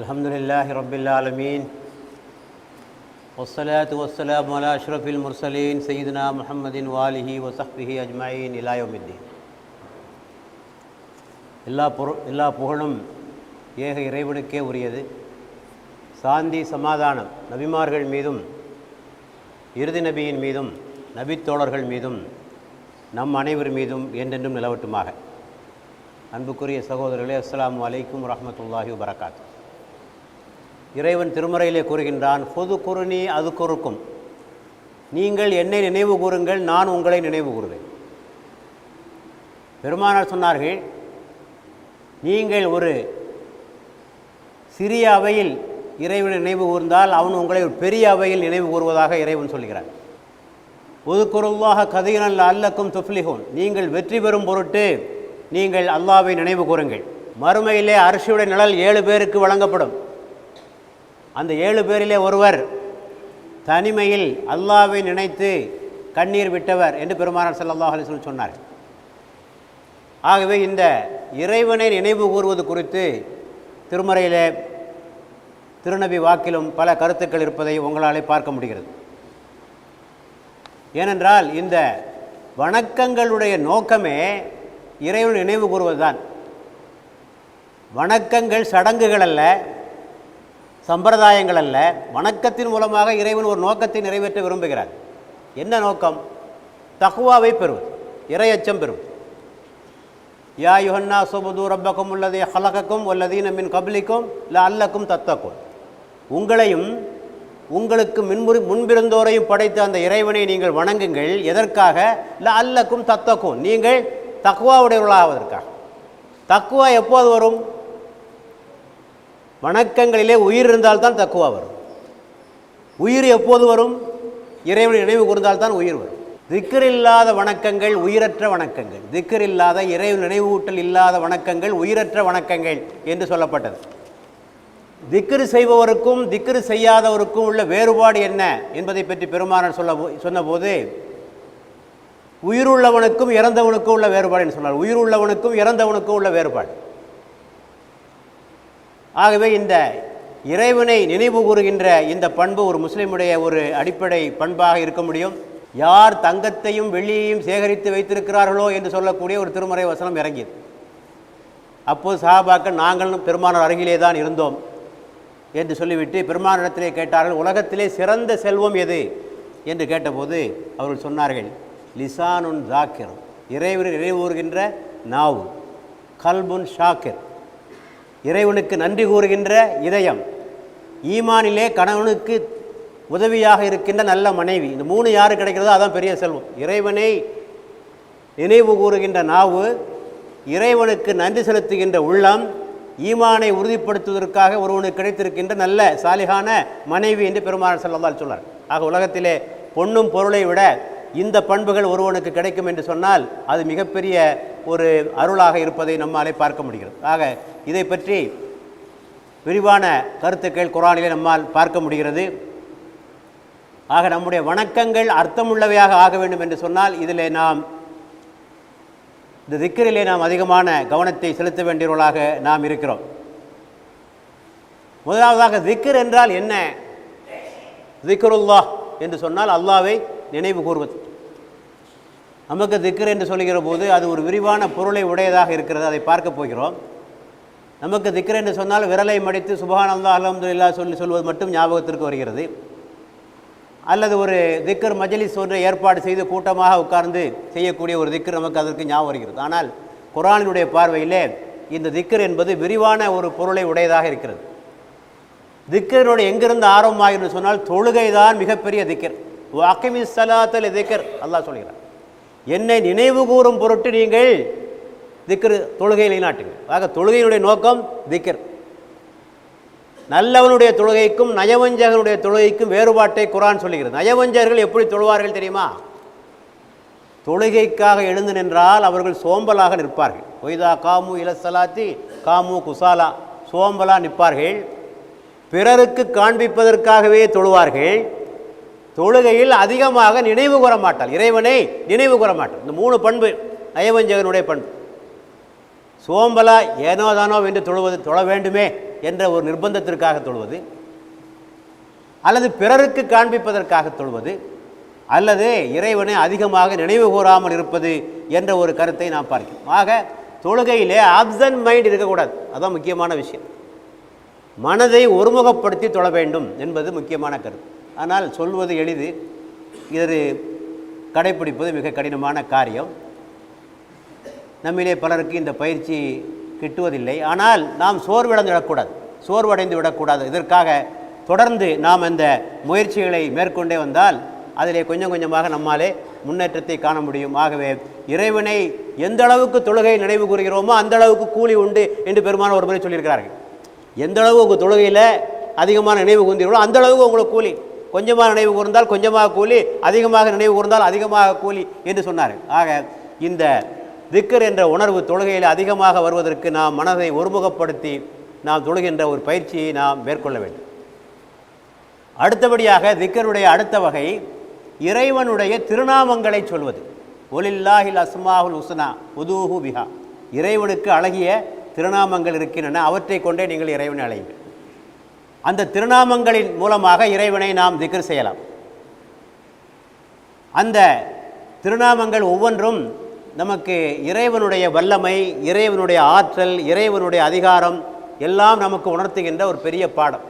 அல்ஹம்துலில்லாஹி ரப்பில் ஆலமீன் வஸ்ஸலாத்து வஸ்ஸலாமு அலா அஷ்ரஃபில் முர்சலீன் சய்யிதுனா முஹம்மதின் வாலிஹி வஸஹ்பிஹி அஜ்மஈன் இலா யௌமித்தீன். எல்லா புகழும் ஏக இறைவனுக்கே உரியது. சாந்தி சமாதானம் நபிமார்கள் மீதும் இறுதி நபியின் மீதும் நபித்தோழர்கள் மீதும் நம் அனைவர் மீதும் என்றென்றும் நிலவட்டுமாக. அன்புக்குரிய சகோதரர்களே, அஸ்ஸலாமு அலைக்கும் வரஹ்மத்துல்லாஹி வபரகாத்துஹு. இறைவன் திருமறையிலே கூறுகின்றான், பொது குறுனி அது குறுக்கும், நீங்கள் என்னை நினைவு கூறுங்கள், நான் உங்களை நினைவு கூறுவேன். பெருமானார் சொன்னார்கள், நீங்கள் ஒரு சிறிய அவையில் இறைவனை நினைவு கூர்ந்தால் அவன் உங்களை ஒரு பெரிய அவையில் நினைவு கூறுவதாக இறைவன் சொல்கிறார். உதுகுருல்லாஹ கதீரன் லஅல்லக்கும் துஃப்லிஹூன், நீங்கள் வெற்றி பெறும் பொருட்டு நீங்கள் அல்லாஹ்வை நினைவு கூறுங்கள். மறுமையிலே அர்ஷுடைய நிழல் 7 பேருக்கு வழங்கப்படும். அந்த 7 பேரிலே ஒருவர் தனிமையில் அல்லாஹ்வை நினைத்து கண்ணீர் விட்டவர் என்று பெருமானார் ஸல்லல்லாஹு அலைஹி வஸல்லம் சொன்னார். ஆகவே இந்த இறைவனை நினைவு கூறுவது குறித்து திருமறையிலே திருநபி வாக்கிலும் பல கருத்துக்கள் இருப்பதை உங்களாலே பார்க்க முடிகிறது. ஏனென்றால் இந்த வணக்கங்களுடைய நோக்கமே இறைவனை நினைவு கூறுவதுதான். வணக்கங்கள் சடங்குகள் அல்ல, சம்பிரதாயங்கள் அல்ல. வணக்கத்தின் மூலமாக இறைவன் ஒரு நோக்கத்தை நிறைவேற்ற விரும்புகிறார். என்ன நோக்கம்? தக்வாவை பெறுவது, இறையச்சம் பெறுவது. யா யுஹன்னா சுபுது ரப்பக்கும் உள்ளதே ஹலகக்கும் வல்லதீன மின் கப்லிக்கும் லஅல்லக்கும் தத்தக்கும், உங்களையும் உங்களுக்கு முன்பிருந்தோரையும் படைத்த அந்த இறைவனை நீங்கள் வணங்குங்கள். எதற்காக? லஅல்லக்கும் தத்தக்கும், நீங்கள் தக்வாவுடையவர்களாவதற்காக. தக்வா எப்போது வரும்? வணக்கங்களிலே உயிர் இருந்தால்தான் தக்குவா வரும். உயிர் எப்போது வரும்? இறைவனை நினைவு கூர்ந்தால்தான் உயிர் வரும். திக்ர் இல்லாத வணக்கங்கள் உயிரற்ற வணக்கங்கள், திக்ர் இல்லாத இறைவன் நினைவூட்டல் இல்லாத வணக்கங்கள் உயிரற்ற வணக்கங்கள் என்று சொல்லப்பட்டது. திக்ர் செய்பவருக்கும் திக்ர் செய்யாதவருக்கும் உள்ள வேறுபாடு என்ன என்பதை பற்றி பெருமானார் சொன்னபோது, உயிருள்ளவனுக்கும் இறந்தவனுக்கும் உள்ள வேறுபாடு என்று சொன்னார். உயிருள்ளவனுக்கும் இறந்தவனுக்கும் உள்ள வேறுபாடு. ஆகவே இந்த இறைவனை நினைவு கூறுகின்ற இந்த பண்பு ஒரு முஸ்லிமுடைய ஒரு அடிப்படை பண்பாக இருக்க முடியும். யார் தங்கத்தையும் வெள்ளியையும் சேகரித்து வைத்திருக்கிறார்களோ என்று சொல்லக்கூடிய ஒரு திருமறை வசனம் இறங்கியது. அப்போது சஹாபாக்கள் நாங்களும் பெருமானார் அருகிலே தான் இருந்தோம் என்று சொல்லிவிட்டு பெருமானிடத்திலே கேட்டார்கள், உலகத்திலே சிறந்த செல்வம் எது என்று கேட்டபோது அவர்கள் சொன்னார்கள், லிசானுன் ஜாக்கிர், இறைவனை நினைவு கூறுகின்ற நாவு, கல்புன் ஷாக்கிர், இறைவனுக்கு நன்றி கூறுகின்ற இதயம், ஈமானிலே கணவனுக்கு உதவியாக இருக்கின்ற நல்ல மனைவி. இந்த 3 யாரு கிடைக்கிறதோ அதான் பெரிய செல்வம். இறைவனை நினைவு கூறுகின்ற நாவு, இறைவனுக்கு நன்றி செலுத்துகின்ற உள்ளம், ஈமானை உறுதிப்படுத்துவதற்காக ஒருவனுக்கு கிடைத்திருக்கின்ற நல்ல சாலிகான மனைவி என்று பெருமானார் ஸல்லல்லாஹு அலைஹி வஸல்லம். ஆக உலகத்திலே பொன்னும் பொருளை விட இந்த பண்புகள் ஒருவனுக்கு கிடைக்கும் என்று சொன்னால் அது மிகப்பெரிய ஒரு அருளாக இருப்பதை நம்மாலே பார்க்க முடிகிறது. ஆக இதை பற்றி விரிவான கருத்துக்கள் குர்ஆனிலே நம்மால் பார்க்க முடிகிறது. ஆக நம்முடைய வணக்கங்கள் அர்த்தமுள்ளவையாக ஆக வேண்டும் என்று சொன்னால் இதிலே நாம் இந்த திக்ரிலே நாம் அதிகமான கவனத்தை செலுத்த வேண்டியவர்களாக நாம் இருக்கிறோம். முதலாவதாக திக்ர் என்றால் என்ன? திக்ருல்லாஹ் என்று சொன்னால் அல்லாஹ்வை நினைவு கூறுவது. நமக்கு திக்ர் என்று சொல்லுகிற போது அது ஒரு விரிவான பொருளை உடையதாக இருக்கிறது. அதை பார்க்க போகிறோம். நமக்கு திக்ர் என்று சொன்னால் விரலை மடித்து சுப்ஹானல்லாஹ் அல்ஹம்துலில்லாஹ் சொல்வது மட்டும் ஞாபகத்திற்கு வருகிறது. அல்லது ஒரு திக்ர் மஜ்லிஸ் ஒன்றை ஏற்பாடு செய்து கூட்டமாக உட்கார்ந்து செய்யக்கூடிய ஒரு திக்ர் நமக்கு அதற்கு ஞாபகம் வருகிறது. ஆனால் குர்ஆனினுடைய பார்வையிலே இந்த திக்ர் என்பது விரிவான ஒரு பொருளை உடையதாக இருக்கிறது. திக்ரினுடைய எங்கிருந்து ஆரம்பமாகிறது சொன்னால் தொழுகை தான் மிகப்பெரிய திக்ர். அகிமிஸ் ஸலாத்தல் திக்ர், அல்லாஹ் சொல்கிறார், என்னை நினைவு கூறும் பொருட்டு நீங்கள் திக்ர் தொழுகையை நிலைநாட்டுங்கள். ஆக தொழுகையினுடைய நோக்கம் திக்ர். நல்லவனுடைய தொழுகைக்கும் நயவஞ்சகனுடைய தொழுகைக்கும் வேறுபாட்டை குர்ஆன் சொல்லுகிறது. நயவஞ்சகர்கள் எப்படி தொழுவார்கள் தெரியுமா? தொழுகைக்காக எழுந்து நின்றால் அவர்கள் சோம்பலாக நிற்பார்கள். ஒய்தா காமு இலசலாத்தி காமு குசாலா, சோம்பலா நிற்பார்கள். பிறருக்கு காண்பிப்பதற்காகவே தொழுவார்கள். தொழுகையில் அதிகமாக நினைவு கூற மாட்டார், இறைவனை நினைவு கூற மாட்டார். இந்த 3 பண்பு நயவஞ்சகனுடைய பண்பு. சோம்பலா ஏனோ தானோ என்று தொழ வேண்டுமே என்ற ஒரு நிர்பந்தத்திற்காக தொழுவது, அல்லது பிறருக்கு காண்பிப்பதற்காக தொழுவது, அல்லது இறைவனை அதிகமாக நினைவு கூறாமல் இருப்பது என்ற ஒரு கருத்தை நாம் பார்க்கிறோம். ஆக தொழுகையிலே ஆப்சன்ட் மைண்ட் இருக்கக்கூடாது. அதுதான் முக்கியமான விஷயம். மனதை ஒருமுகப்படுத்தி தொழ வேண்டும் என்பது முக்கியமான கருத்து. ஆனால் சொல்வது எளிது, இது கடைப்பிடிப்பது மிக கடினமான காரியம். நம்மிலே பலருக்கு இந்த பயிற்சி கிட்டுவதில்லை. ஆனால் நாம் சோர்வடைந்து விடக்கூடாது. இதற்காக தொடர்ந்து நாம் அந்த முயற்சிகளை மேற்கொண்டே வந்தால் அதிலே கொஞ்சம் கொஞ்சமாக நம்மாலே முன்னேற்றத்தை காண முடியும். ஆகவே இறைவனை எந்த அளவுக்கு தொழுகை நினைவு கூறுகிறோமோ அந்த அளவுக்கு கூலி உண்டு என்று பெருமான ஒரு முறை சொல்லியிருக்கிறார்கள். எந்த அளவு உங்கள் தொழுகையில் அதிகமான நினைவு கூர்ந்தீர்களோ அந்த அளவுக்கு உங்களுக்கு கூலி. கொஞ்சமாக நினைவு கூர்ந்தால் கொஞ்சமாக கூலி, அதிகமாக நினைவு கூர்ந்தால் அதிகமாக கூலி என்று சொன்னார்கள். ஆக இந்த திக்ர் என்ற உணர்வு தொழுகையில் அதிகமாக வருவதற்கு நாம் மனதை ஒருமுகப்படுத்தி நாம் தொழுகின்ற ஒரு பயிற்சியை நாம் மேற்கொள்ள வேண்டும். அடுத்தபடியாக திக்கருடைய அடுத்த வகை இறைவனுடைய திருநாமங்களை சொல்வது. ஒலில்லாஹில் அஸ்மாஹுல் ஹுஸ்னா உதூஹு பிஹா. இறைவனுக்கு அழகிய திருநாமங்கள் இருக்கின்றன, அவற்றை கொண்டே நீங்கள் இறைவனை அழையுங்கள். அந்த திருநாமங்களின் மூலமாக இறைவனை நாம் திக்ர் செய்யலாம். அந்த திருநாமங்கள் ஒவ்வொன்றும் நமக்கு இறைவனுடைய வல்லமை, இறைவனுடைய ஆற்றல், இறைவனுடைய அதிகாரம் எல்லாம் நமக்கு உணர்த்துகின்ற ஒரு பெரிய பாடம்.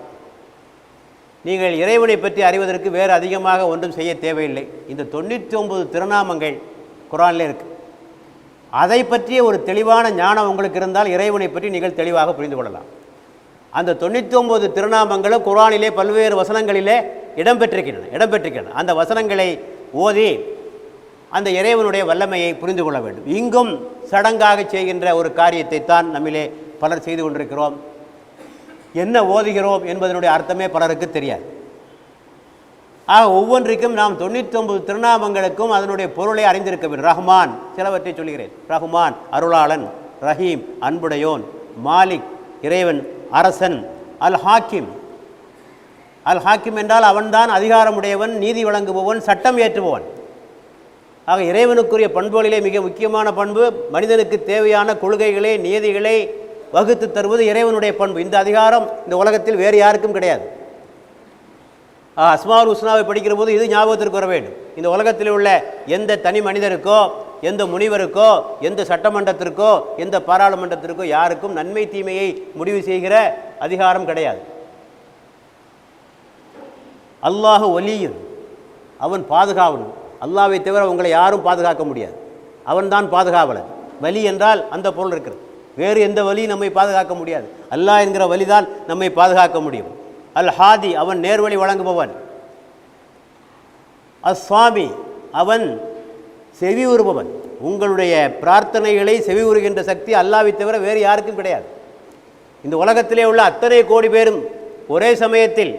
நீங்கள் இறைவனை பற்றி அறிவதற்கு வேறு அதிகமாக ஒன்றும் செய்ய தேவையில்லை. இந்த 99 திருநாமங்கள் குர்ஆனில் இருக்குது. அதை பற்றிய ஒரு தெளிவான ஞானம் உங்களுக்கு இருந்தால் இறைவனை பற்றி நீங்கள் தெளிவாக புரிந்து கொள்ளலாம். அந்த 99 திருநாமங்களும் குர்ஆனிலே பல்வேறு வசனங்களிலே இடம்பெற்றிருக்கின்றன. அந்த வசனங்களை ஓதி அந்த இறைவனுடைய வல்லமையை புரிந்து கொள்ள வேண்டும். இங்கும் சடங்காக செய்கின்ற ஒரு காரியத்தை தான் நம்மிலே பலர் செய்து கொண்டிருக்கிறோம். என்ன ஓதுகிறோம் என்பதனுடைய அர்த்தமே பலருக்கு தெரியாது. ஆக ஒவ்வொன்றைக்கும் நாம் 99 திருநாமங்களுக்கும் அதனுடைய பொருளை அறிந்திருக்க வேண்டும். ரஹ்மான் சிலவற்றை சொல்கிறேன். ரஹ்மான் அருளாளன், ரஹீம் அன்புடையோன், மாலிக் இறைவன் அரசன், அல் ஹாக்கிம். அல் ஹாக்கிம் என்றால் அவன்தான் அதிகாரமுடையவன், நீதி வழங்குபவன், சட்டம் ஏற்றுபவன். ஆக இறைவனுக்குரிய பண்புகளிலே மிக முக்கியமான பண்பு மனிதனுக்கு தேவையான கொள்கைகளை நியதிகளை வகுத்து தருவது இறைவனுடைய பண்பு. இந்த அதிகாரம் இந்த உலகத்தில் வேறு யாருக்கும் கிடையாது. அஸ்மாவுல் ஹுஸ்னாவை படிக்கிற போது இது ஞாபகத்திற்கு வர வேண்டும். இந்த உலகத்தில் உள்ள எந்த தனி மனிதருக்கோ, எந்த முனிவருக்கோ, எந்த சட்டமன்றத்திற்கோ, எந்த பாராளுமன்றத்திற்கோ யாருக்கும் நன்மை தீமையை முடிவு செய்கிற அதிகாரம் கிடையாது. அல்லாஹு வலியுன், அவன் பாதுகாவலன். அல்லாவை தவிர உங்களை யாரும் பாதுகாக்க முடியாது. அவன்தான் பாதுகாவலன். வலி என்றால் அந்த பொருள் இருக்கிறது. வேறு எந்த வலியும் நம்மை பாதுகாக்க முடியாது. அல்லாஹ் என்கிற வலிதான் நம்மை பாதுகாக்க முடியும். அல் ஹாதி, அவன் நேர்வழி வழங்குபவன். அஸ்வாமி, அவன் செவி உறுபவன். உங்களுடைய பிரார்த்தனைகளை செவி உறுகின்ற சக்தி அல்லாஹ்வை தவிர வேறு யாருக்கும் கிடையாது. இந்த உலகத்திலே உள்ள அத்தனை கோடி பேரும் ஒரே சமயத்தில்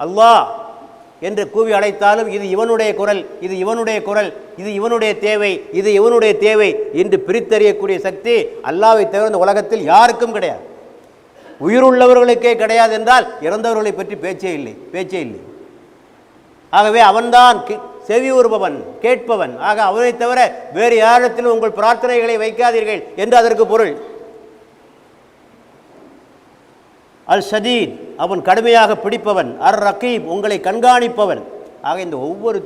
அல்லாஹ் என்று கூவி அழைத்தாலும் இது இவனுடைய குரல், இது இவனுடைய குரல், இது இவனுடைய தேவை, இது இவனுடைய தேவை என்று பிரித்தறியக்கூடிய சக்தி அல்லாஹ்வை தவிர இந்த உலகத்தில் யாருக்கும் கிடையாது. உயிருள்ளவர்களுக்கே கிடையாது என்றால் இறந்தவர்களை பற்றி பேச்சே இல்லை. ஆகவே அவன்தான் செவி உறுபவன், கேட்பவன். ஆக அவனை தவிர வேறு யாரிடத்திலும் உங்கள் பிரார்த்தனைகளை வைக்காதீர்கள் என்று அதற்கு பொருள். அல் ஷதீத், அவன் கடுமையாக பிடிப்பவன். அர் ரகீப், உங்களை கண்காணிப்பவன். ஆக இந்த ஒவ்வொரு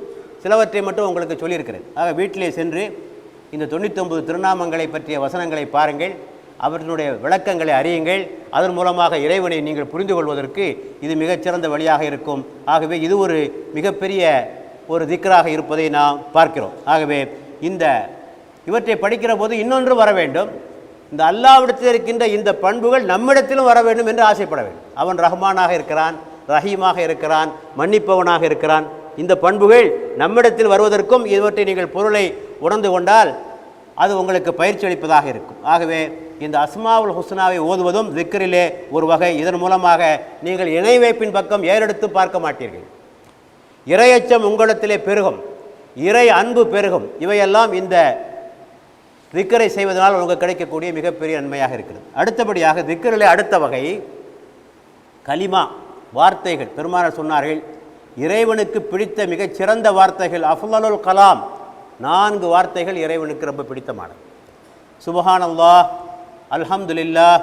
சிலவற்றை மட்டும் உங்களுக்கு சொல்லியிருக்கிறேன். ஆக வீட்டிலே சென்று இந்த 99 திருநாமங்களை பற்றிய வசனங்களை பாருங்கள், அவற்றினுடைய விளக்கங்களை அறியுங்கள். அதன் மூலமாக இறைவனை நீங்கள் புரிந்து கொள்வதற்கு இது மிகச்சிறந்த வழியாக இருக்கும். ஆகவே இது ஒரு மிகப்பெரிய ஒரு திக்ராக இருப்பதை நாம் பார்க்கிறோம். ஆகவே இவற்றை படிக்கிற போது இன்னொன்று வர வேண்டும். இந்த அல்லாஹ்விடத்தில் இருக்கின்ற இந்த பண்புகள் நம்மிடத்திலும் வர வேண்டும் என்று ஆசைப்பட வேண்டும். அவன் ரஹ்மானாக இருக்கிறான், ரஹீமாக இருக்கிறான், மன்னிப்பவனாக இருக்கிறான். இந்த பண்புகள் நம்மிடத்தில் வருவதற்கும் இவற்றை நீங்கள் பொருளை உணர்ந்து கொண்டால் அது உங்களுக்கு பயிற்சி அளிப்பதாக இருக்கும். ஆகவே இந்த அஸ்மாவுல் ஹுஸ்னாவை ஓதுவதும் திக்ரிலே ஒரு வகை. இதன் மூலமாக நீங்கள் இணை வைப்பின் பக்கம் ஏறெடுத்து பார்க்க மாட்டீர்கள். இறையச்சம் உங்களிடத்திலே பெருகும், இறை அன்பு பெருகும். இவையெல்லாம் இந்த திக்கரை செய்வதனால் உங்களுக்கு கிடைக்கக்கூடிய மிகப்பெரிய நன்மையாக இருக்கிறது. அடுத்தபடியாக திக்கரிலே அடுத்த வகை கலிமா, வார்த்தைகள். பெருமானார் சொன்னார்கள், இறைவனுக்கு பிடித்த மிகச்சிறந்த வார்த்தைகள் அஃலலுல் கலாம், 4 வார்த்தைகள் இறைவனுக்கு ரொம்ப பிடித்தமானது. சுப்ஹானல்லாஹ், அல்ஹம்துலில்லாஹ்,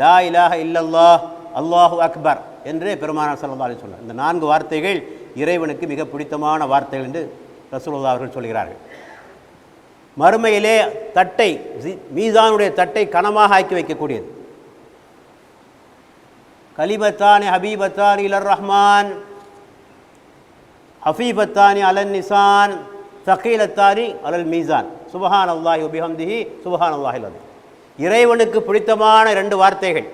லா இலாஹ இல்லல்லாஹ், அல்லாஹு அக்பர் என்று பெருமானார் ஸல்லல்லாஹு அலைஹி வஸல்லம். இந்த 4 வார்த்தைகள் இறைவனுக்கு மிக பிடித்தமான வார்த்தைகள் என்று ரசூலுல்லாஹ் அவர்கள் சொல்கிறார்கள். மறுமையிலே தட்டை, மீசானுடைய தட்டை கனமாக ஆக்கி வைக்கக்கூடியது. கலிபத்தானி ஹபீபத்தானி இலர் ரஹ்மான் ஹஃபீபத்தானி அலன் நிசான் தகீலத்தானி அலல் மீசான் சுபஹான் அல்லாஹி வபிஹம்திஹி சுபஹான் அல்லாஹில் அலீம். இறைவனுக்கு பிடித்தமான 2 வார்த்தைகள்,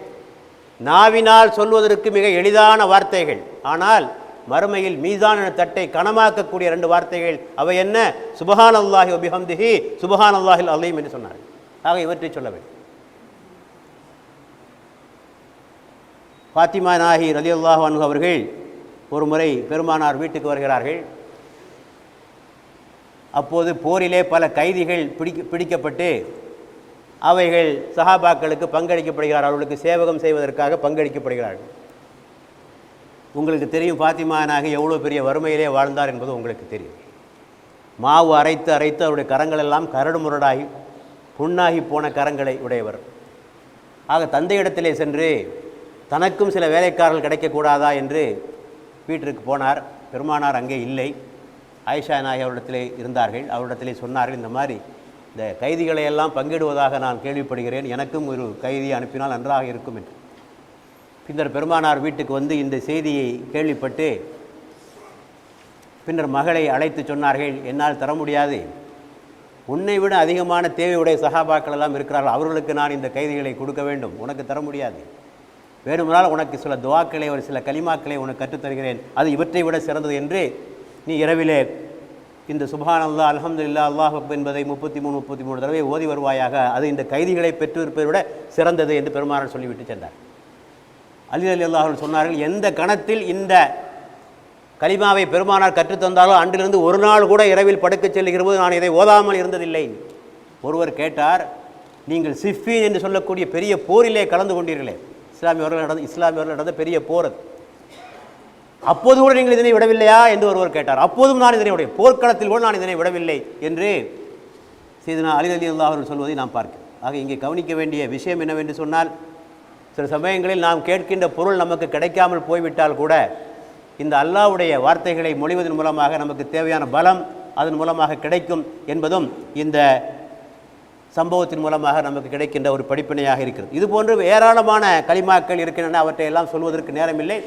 நாவினால் சொல்வதற்கு மிக எளிதான வார்த்தைகள், ஆனால் மறுமையில் மீசான் என்ற தட்டை கனமாக்கக்கூடிய 2 வார்த்தைகள். அவை என்ன? சுபஹான் அல்லாஹி வபிஹம்திஹி சுபஹான் அல்லாஹில் அலீம் என்று சொன்னார்கள். ஆக இவற்றை சொல்ல வேண்டும். ஃபாத்திமா நாஹி ரலியல்லாஹு அன்ஹு அவர்கள் ஒரு முறை பெருமானார் வீட்டுக்கு வருகிறார்கள். அப்போது போரிலே பல கைதிகள் பிடிக்கப்பட்டு அவைகள் சஹாபாக்களுக்கு பங்களிக்கப்படுகிறார்கள். அவர்களுக்கு சேவகம் செய்வதற்காக பங்களிக்கப்படுகிறார்கள். உங்களுக்கு தெரியும் ஃபாத்திமா நாஹி எவ்வளோ பெரிய வறுமையிலே வாழ்ந்தார் என்பது உங்களுக்கு தெரியும். மாவு அரைத்து அரைத்து அவருடைய கரங்களெல்லாம் கரடு முரடாகி புண்ணாகி போன கரங்களை உடையவர். ஆக தந்தையிடத்திலே சென்று தனக்கும் சில வேலைக்காரர்கள் கிடைக்கக்கூடாதா என்று வீட்டிற்கு போனார். பெருமானார் அங்கே இல்லை. ஆயிஷா நாயகி அவரிடத்திலே இருந்தார்கள். அவரிடத்திலே சொன்னார்கள், இந்த மாதிரி இந்த கைதிகளை எல்லாம் பங்கிடுவதாக நான் கேள்விப்படுகிறேன், எனக்கும் ஒரு கைதியை அனுப்பினால் நன்றாக இருக்கும் என்று. பின்னர் பெருமானார் வீட்டுக்கு வந்து இந்த செய்தியை கேள்விப்பட்டு பின்னர் மகளை அழைத்து சொன்னார்கள், என்னால் தர முடியாது, உன்னை விட அதிகமான தேவையுடைய சஹாபாக்கள் எல்லாம் இருக்கிறார்கள், அவர்களுக்கு நான் இந்த கைதிகளை கொடுக்க வேண்டும், உனக்கு தர முடியாது, வேணுமானால் உனக்கு சில துவாக்களை ஒரு சில கலிமாக்களை உனக்கு கற்றுத்தருகிறேன், அது இவற்றை விட சிறந்தது என்று நீ இரவிலே இந்த சுப்ஹான் அல்லாஹ் அல்ஹம்துலில்லாஹ் அல்லாஹ் அக்பர் என்பதை 33 தடவை ஓதி வருவாயாக, அது இந்த கைதிகளை பெற்றிருப்பதை விட சிறந்தது என்று பெருமானார் சொல்லிவிட்டு சென்றார். அலி ரலியல்லாஹு அன்ஹு சொன்னார்கள், எந்த கணத்தில் இந்த கலிமாவை பெருமானார் கற்றுத்தந்தாலும் அன்றிலிருந்து ஒரு நாள் கூட இரவில் படுக்கச் செல்லுகிற போது நான் இதை ஓதாமல் இருந்ததில்லை. ஒருவர் கேட்டார், நீங்கள் சிஃபீன் என்று சொல்லக்கூடிய பெரிய போரிலே கலந்து கொண்டீர்களே, இஸ்லாமியர்கள் நடந்த பெரிய போர், அப்போது கூட நீங்கள் இதனை விடவில்லையா என்று ஒருவர் கேட்டார். அப்போதும் நான் இதனை விட போர்க்களத்தில் கூட நான் இதனை விடவில்லை என்று சையதுனா அலி ரலியல்லாஹு அன்ஹு சொல்வதை நாம் பார்க்கிறோம். ஆக இங்கே கவனிக்க வேண்டிய விஷயம் என்னவென்று சொன்னால், சில சமயங்களில் நாம் கேட்கின்ற பொருள் நமக்கு கிடைக்காமல் போய்விட்டால் கூட இந்த அல்லாஹ்வுடைய வார்த்தைகளை மொழிவதன் மூலமாக நமக்கு தேவையான பலம் அதன் மூலமாக கிடைக்கும் என்பதும் இந்த சம்பவத்தின் மூலமாக நமக்கு கிடைக்கின்ற ஒரு படிப்பினையாக இருக்கிறது. இதுபோன்று ஏராளமான கலிமாக்கள் இருக்கின்றன. அவற்றை எல்லாம் சொல்வதற்கு நேரமில்லை.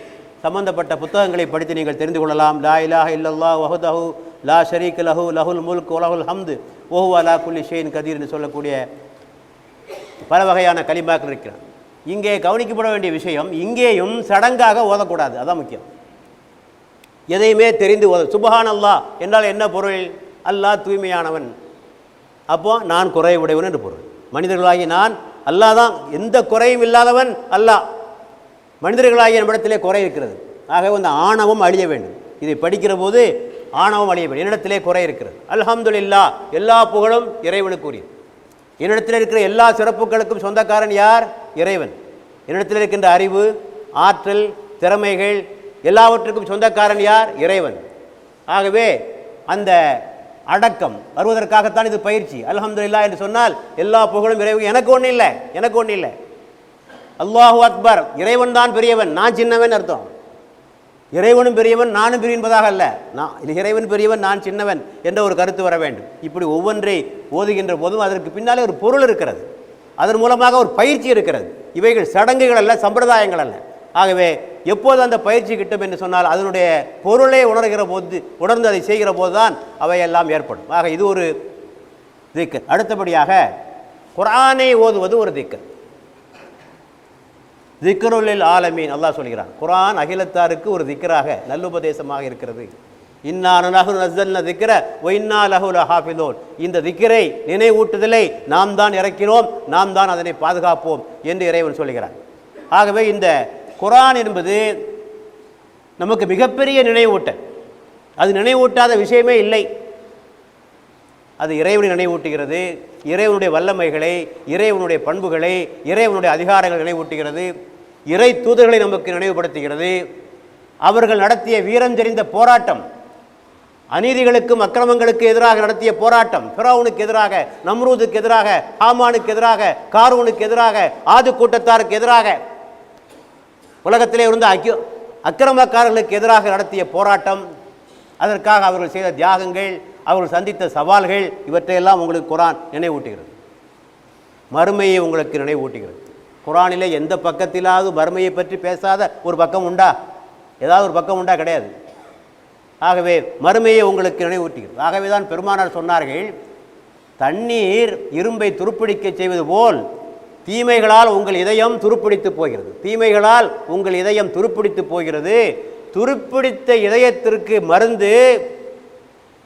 சம்பந்தப்பட்ட புத்தகங்களை படித்து நீங்கள் தெரிந்து கொள்ளலாம். லா இலாஹ இல்லல்லாஹ் வஹ்தஹு லா ஷரீக லஹு லஹுல் முல்க் வ லஹுல் ஹம்து வ ஹுவ அலா குல்லி ஷைஇன் கதீர் என்று சொல்லக்கூடிய பல வகையான கலிமாக்கள் இருக்கிறது. இங்கே கவனிக்கப்பட வேண்டிய விஷயம், இங்கேயும் சடங்காக ஓதக்கூடாது. அதான் முக்கியம். எதையுமே தெரிந்து ஓத. சுப்ஹான் அல்லாஹ் என்றால் என்ன பொருள்? அல்லாஹ் தூய்மையானவன், அப்போ நான் குறை உடையவன் என்று பொருள். மனிதர்களாகி நான், அல்லாஹ் தான் எந்த குறையும் இல்லாதவன் அல்லாஹ். மனிதர்களாகிய நம்மிடத்திலே குறை இருக்கிறது. ஆகவே அந்த ஆணவம் அழிய வேண்டும். இதை படிக்கிற போது ஆணவம் அழிய வேண்டும். என்னிடத்திலே குறை இருக்கிறது, அல்ஹம்துலில்லாஹ், எல்லா புகழும் இறைவனுக்குரியது. என்னிடத்தில் இருக்கிற எல்லா சிறப்புகளுக்கும் சொந்தக்காரன் யார்? இறைவன். என்னிடத்தில் இருக்கின்ற அறிவு, ஆற்றல், திறமைகள் எல்லாவற்றுக்கும் சொந்தக்காரன் யார்? இறைவன். ஆகவே அந்த அடக்கம் வருவதற்காகத்தான் இது பயிற்சி. அல்ஹம்துலில்லாஹ் என்று சொன்னால் எல்லா புகழும் இறைவன், எனக்கு ஒன்றும் இல்லை, எனக்கு ஒன்றும் இல்லை. அல்லாஹு அக்பர், இறைவன் தான் பெரியவன், நான் சின்னவன் அர்த்தம். இறைவனும் பெரியவன் நானும் பெரிய என்பதாக அல்ல, இறைவன் பெரியவன் நான் சின்னவன் என்ற ஒரு கருத்து வர வேண்டும். இப்படி ஒவ்வொன்றை ஓதுகின்ற போதும் அதற்கு பின்னாலே ஒரு பொருள் இருக்கிறது, அதன் மூலமாக ஒரு பயிற்சி இருக்கிறது. இவைகள் சடங்குகள் அல்ல, சம்பிரதாயங்கள் அல்ல. ஆகவே எப்போது அந்த பயிற்சி கிட்டும் என்று சொன்னால் அதனுடைய பொருளை உணர்கிற போது, உணர்ந்து அதை செய்கிற போது தான் அவையெல்லாம் ஏற்படும். ஆக இது ஒரு திக்ர். அடுத்தபடியாக குர்ஆனை ஓதுவது ஒரு திக்ர். திக்ருல் ஆலமீன் அல்லாஹ் சொல்கிறான். குர்ஆன் அகிலத்தாருக்கு ஒரு திக்ராக நல்லுபதேசமாக இருக்கிறது. இன்னா நஹ்னு நஸல்னா திக்ர வ இன்னா லஹு லஹாஃபிதூன். இந்த திக்ரை, நினைவூட்டுதலை நாம் தான் இறக்கினோம், நாம் தான் அதனை பாதுகாப்போம் என்று இறைவன் சொல்கிறான். ஆகவே இந்த குர்ஆன் என்பது நமக்கு மிகப்பெரிய நினைவூட்டல். அது நினைவூட்டாத விஷயமே இல்லை. அது இறைவனை நினைவூட்டுகிறது, இறைவனுடைய வல்லமைகளை, இறைவனுடைய பண்புகளை, இறைவனுடைய அதிகாரங்களை நினைவூட்டுகிறது, இறை தூதர்களை நமக்கு நினைவுபடுத்துகிறது. அவர்கள் நடத்திய வீரம் தெரிந்த போராட்டம், அநீதிகளுக்கும் அக்கிரமங்களுக்கு எதிராக நடத்திய போராட்டம், ஃபிரௌனுக்கு எதிராக, நம்ரூதுக்கு எதிராக, ஹாமானுக்கு எதிராக, காரூனுக்கு எதிராக, ஆது கூட்டத்தாருக்கு எதிராக உலகத்திலே இருந்த அக்கிரமக்காரர்களுக்கு எதிராக நடத்திய போராட்டம், அதற்காக அவர்கள் செய்த தியாகங்கள், அவர்கள் சந்தித்த சவால்கள், இவற்றையெல்லாம் உங்களுக்கு குர்ஆன் நினைவூட்டுகிறது. மறுமையை உங்களுக்கு நினைவூட்டுகிறது. குர்ஆனிலே எந்த பக்கத்திலாவது மறுமையை பற்றி பேசாத ஒரு பக்கம் உண்டா? ஏதாவது ஒரு பக்கம் உண்டா? கிடையாது. ஆகவே மறுமையை உங்களுக்கு நினைவூட்டுகிறது. ஆகவே தான் பெருமானார் சொன்னார்கள், தண்ணீர் இரும்பை துருப்பிடிக்க செய்வது போல் தீமைகளால் உங்கள் இதயம் துருப்பிடித்து போகிறது. தீமைகளால் உங்கள் இதயம் துருப்பிடித்து போகிறது. துருப்பிடித்த இதயத்திற்கு மருந்து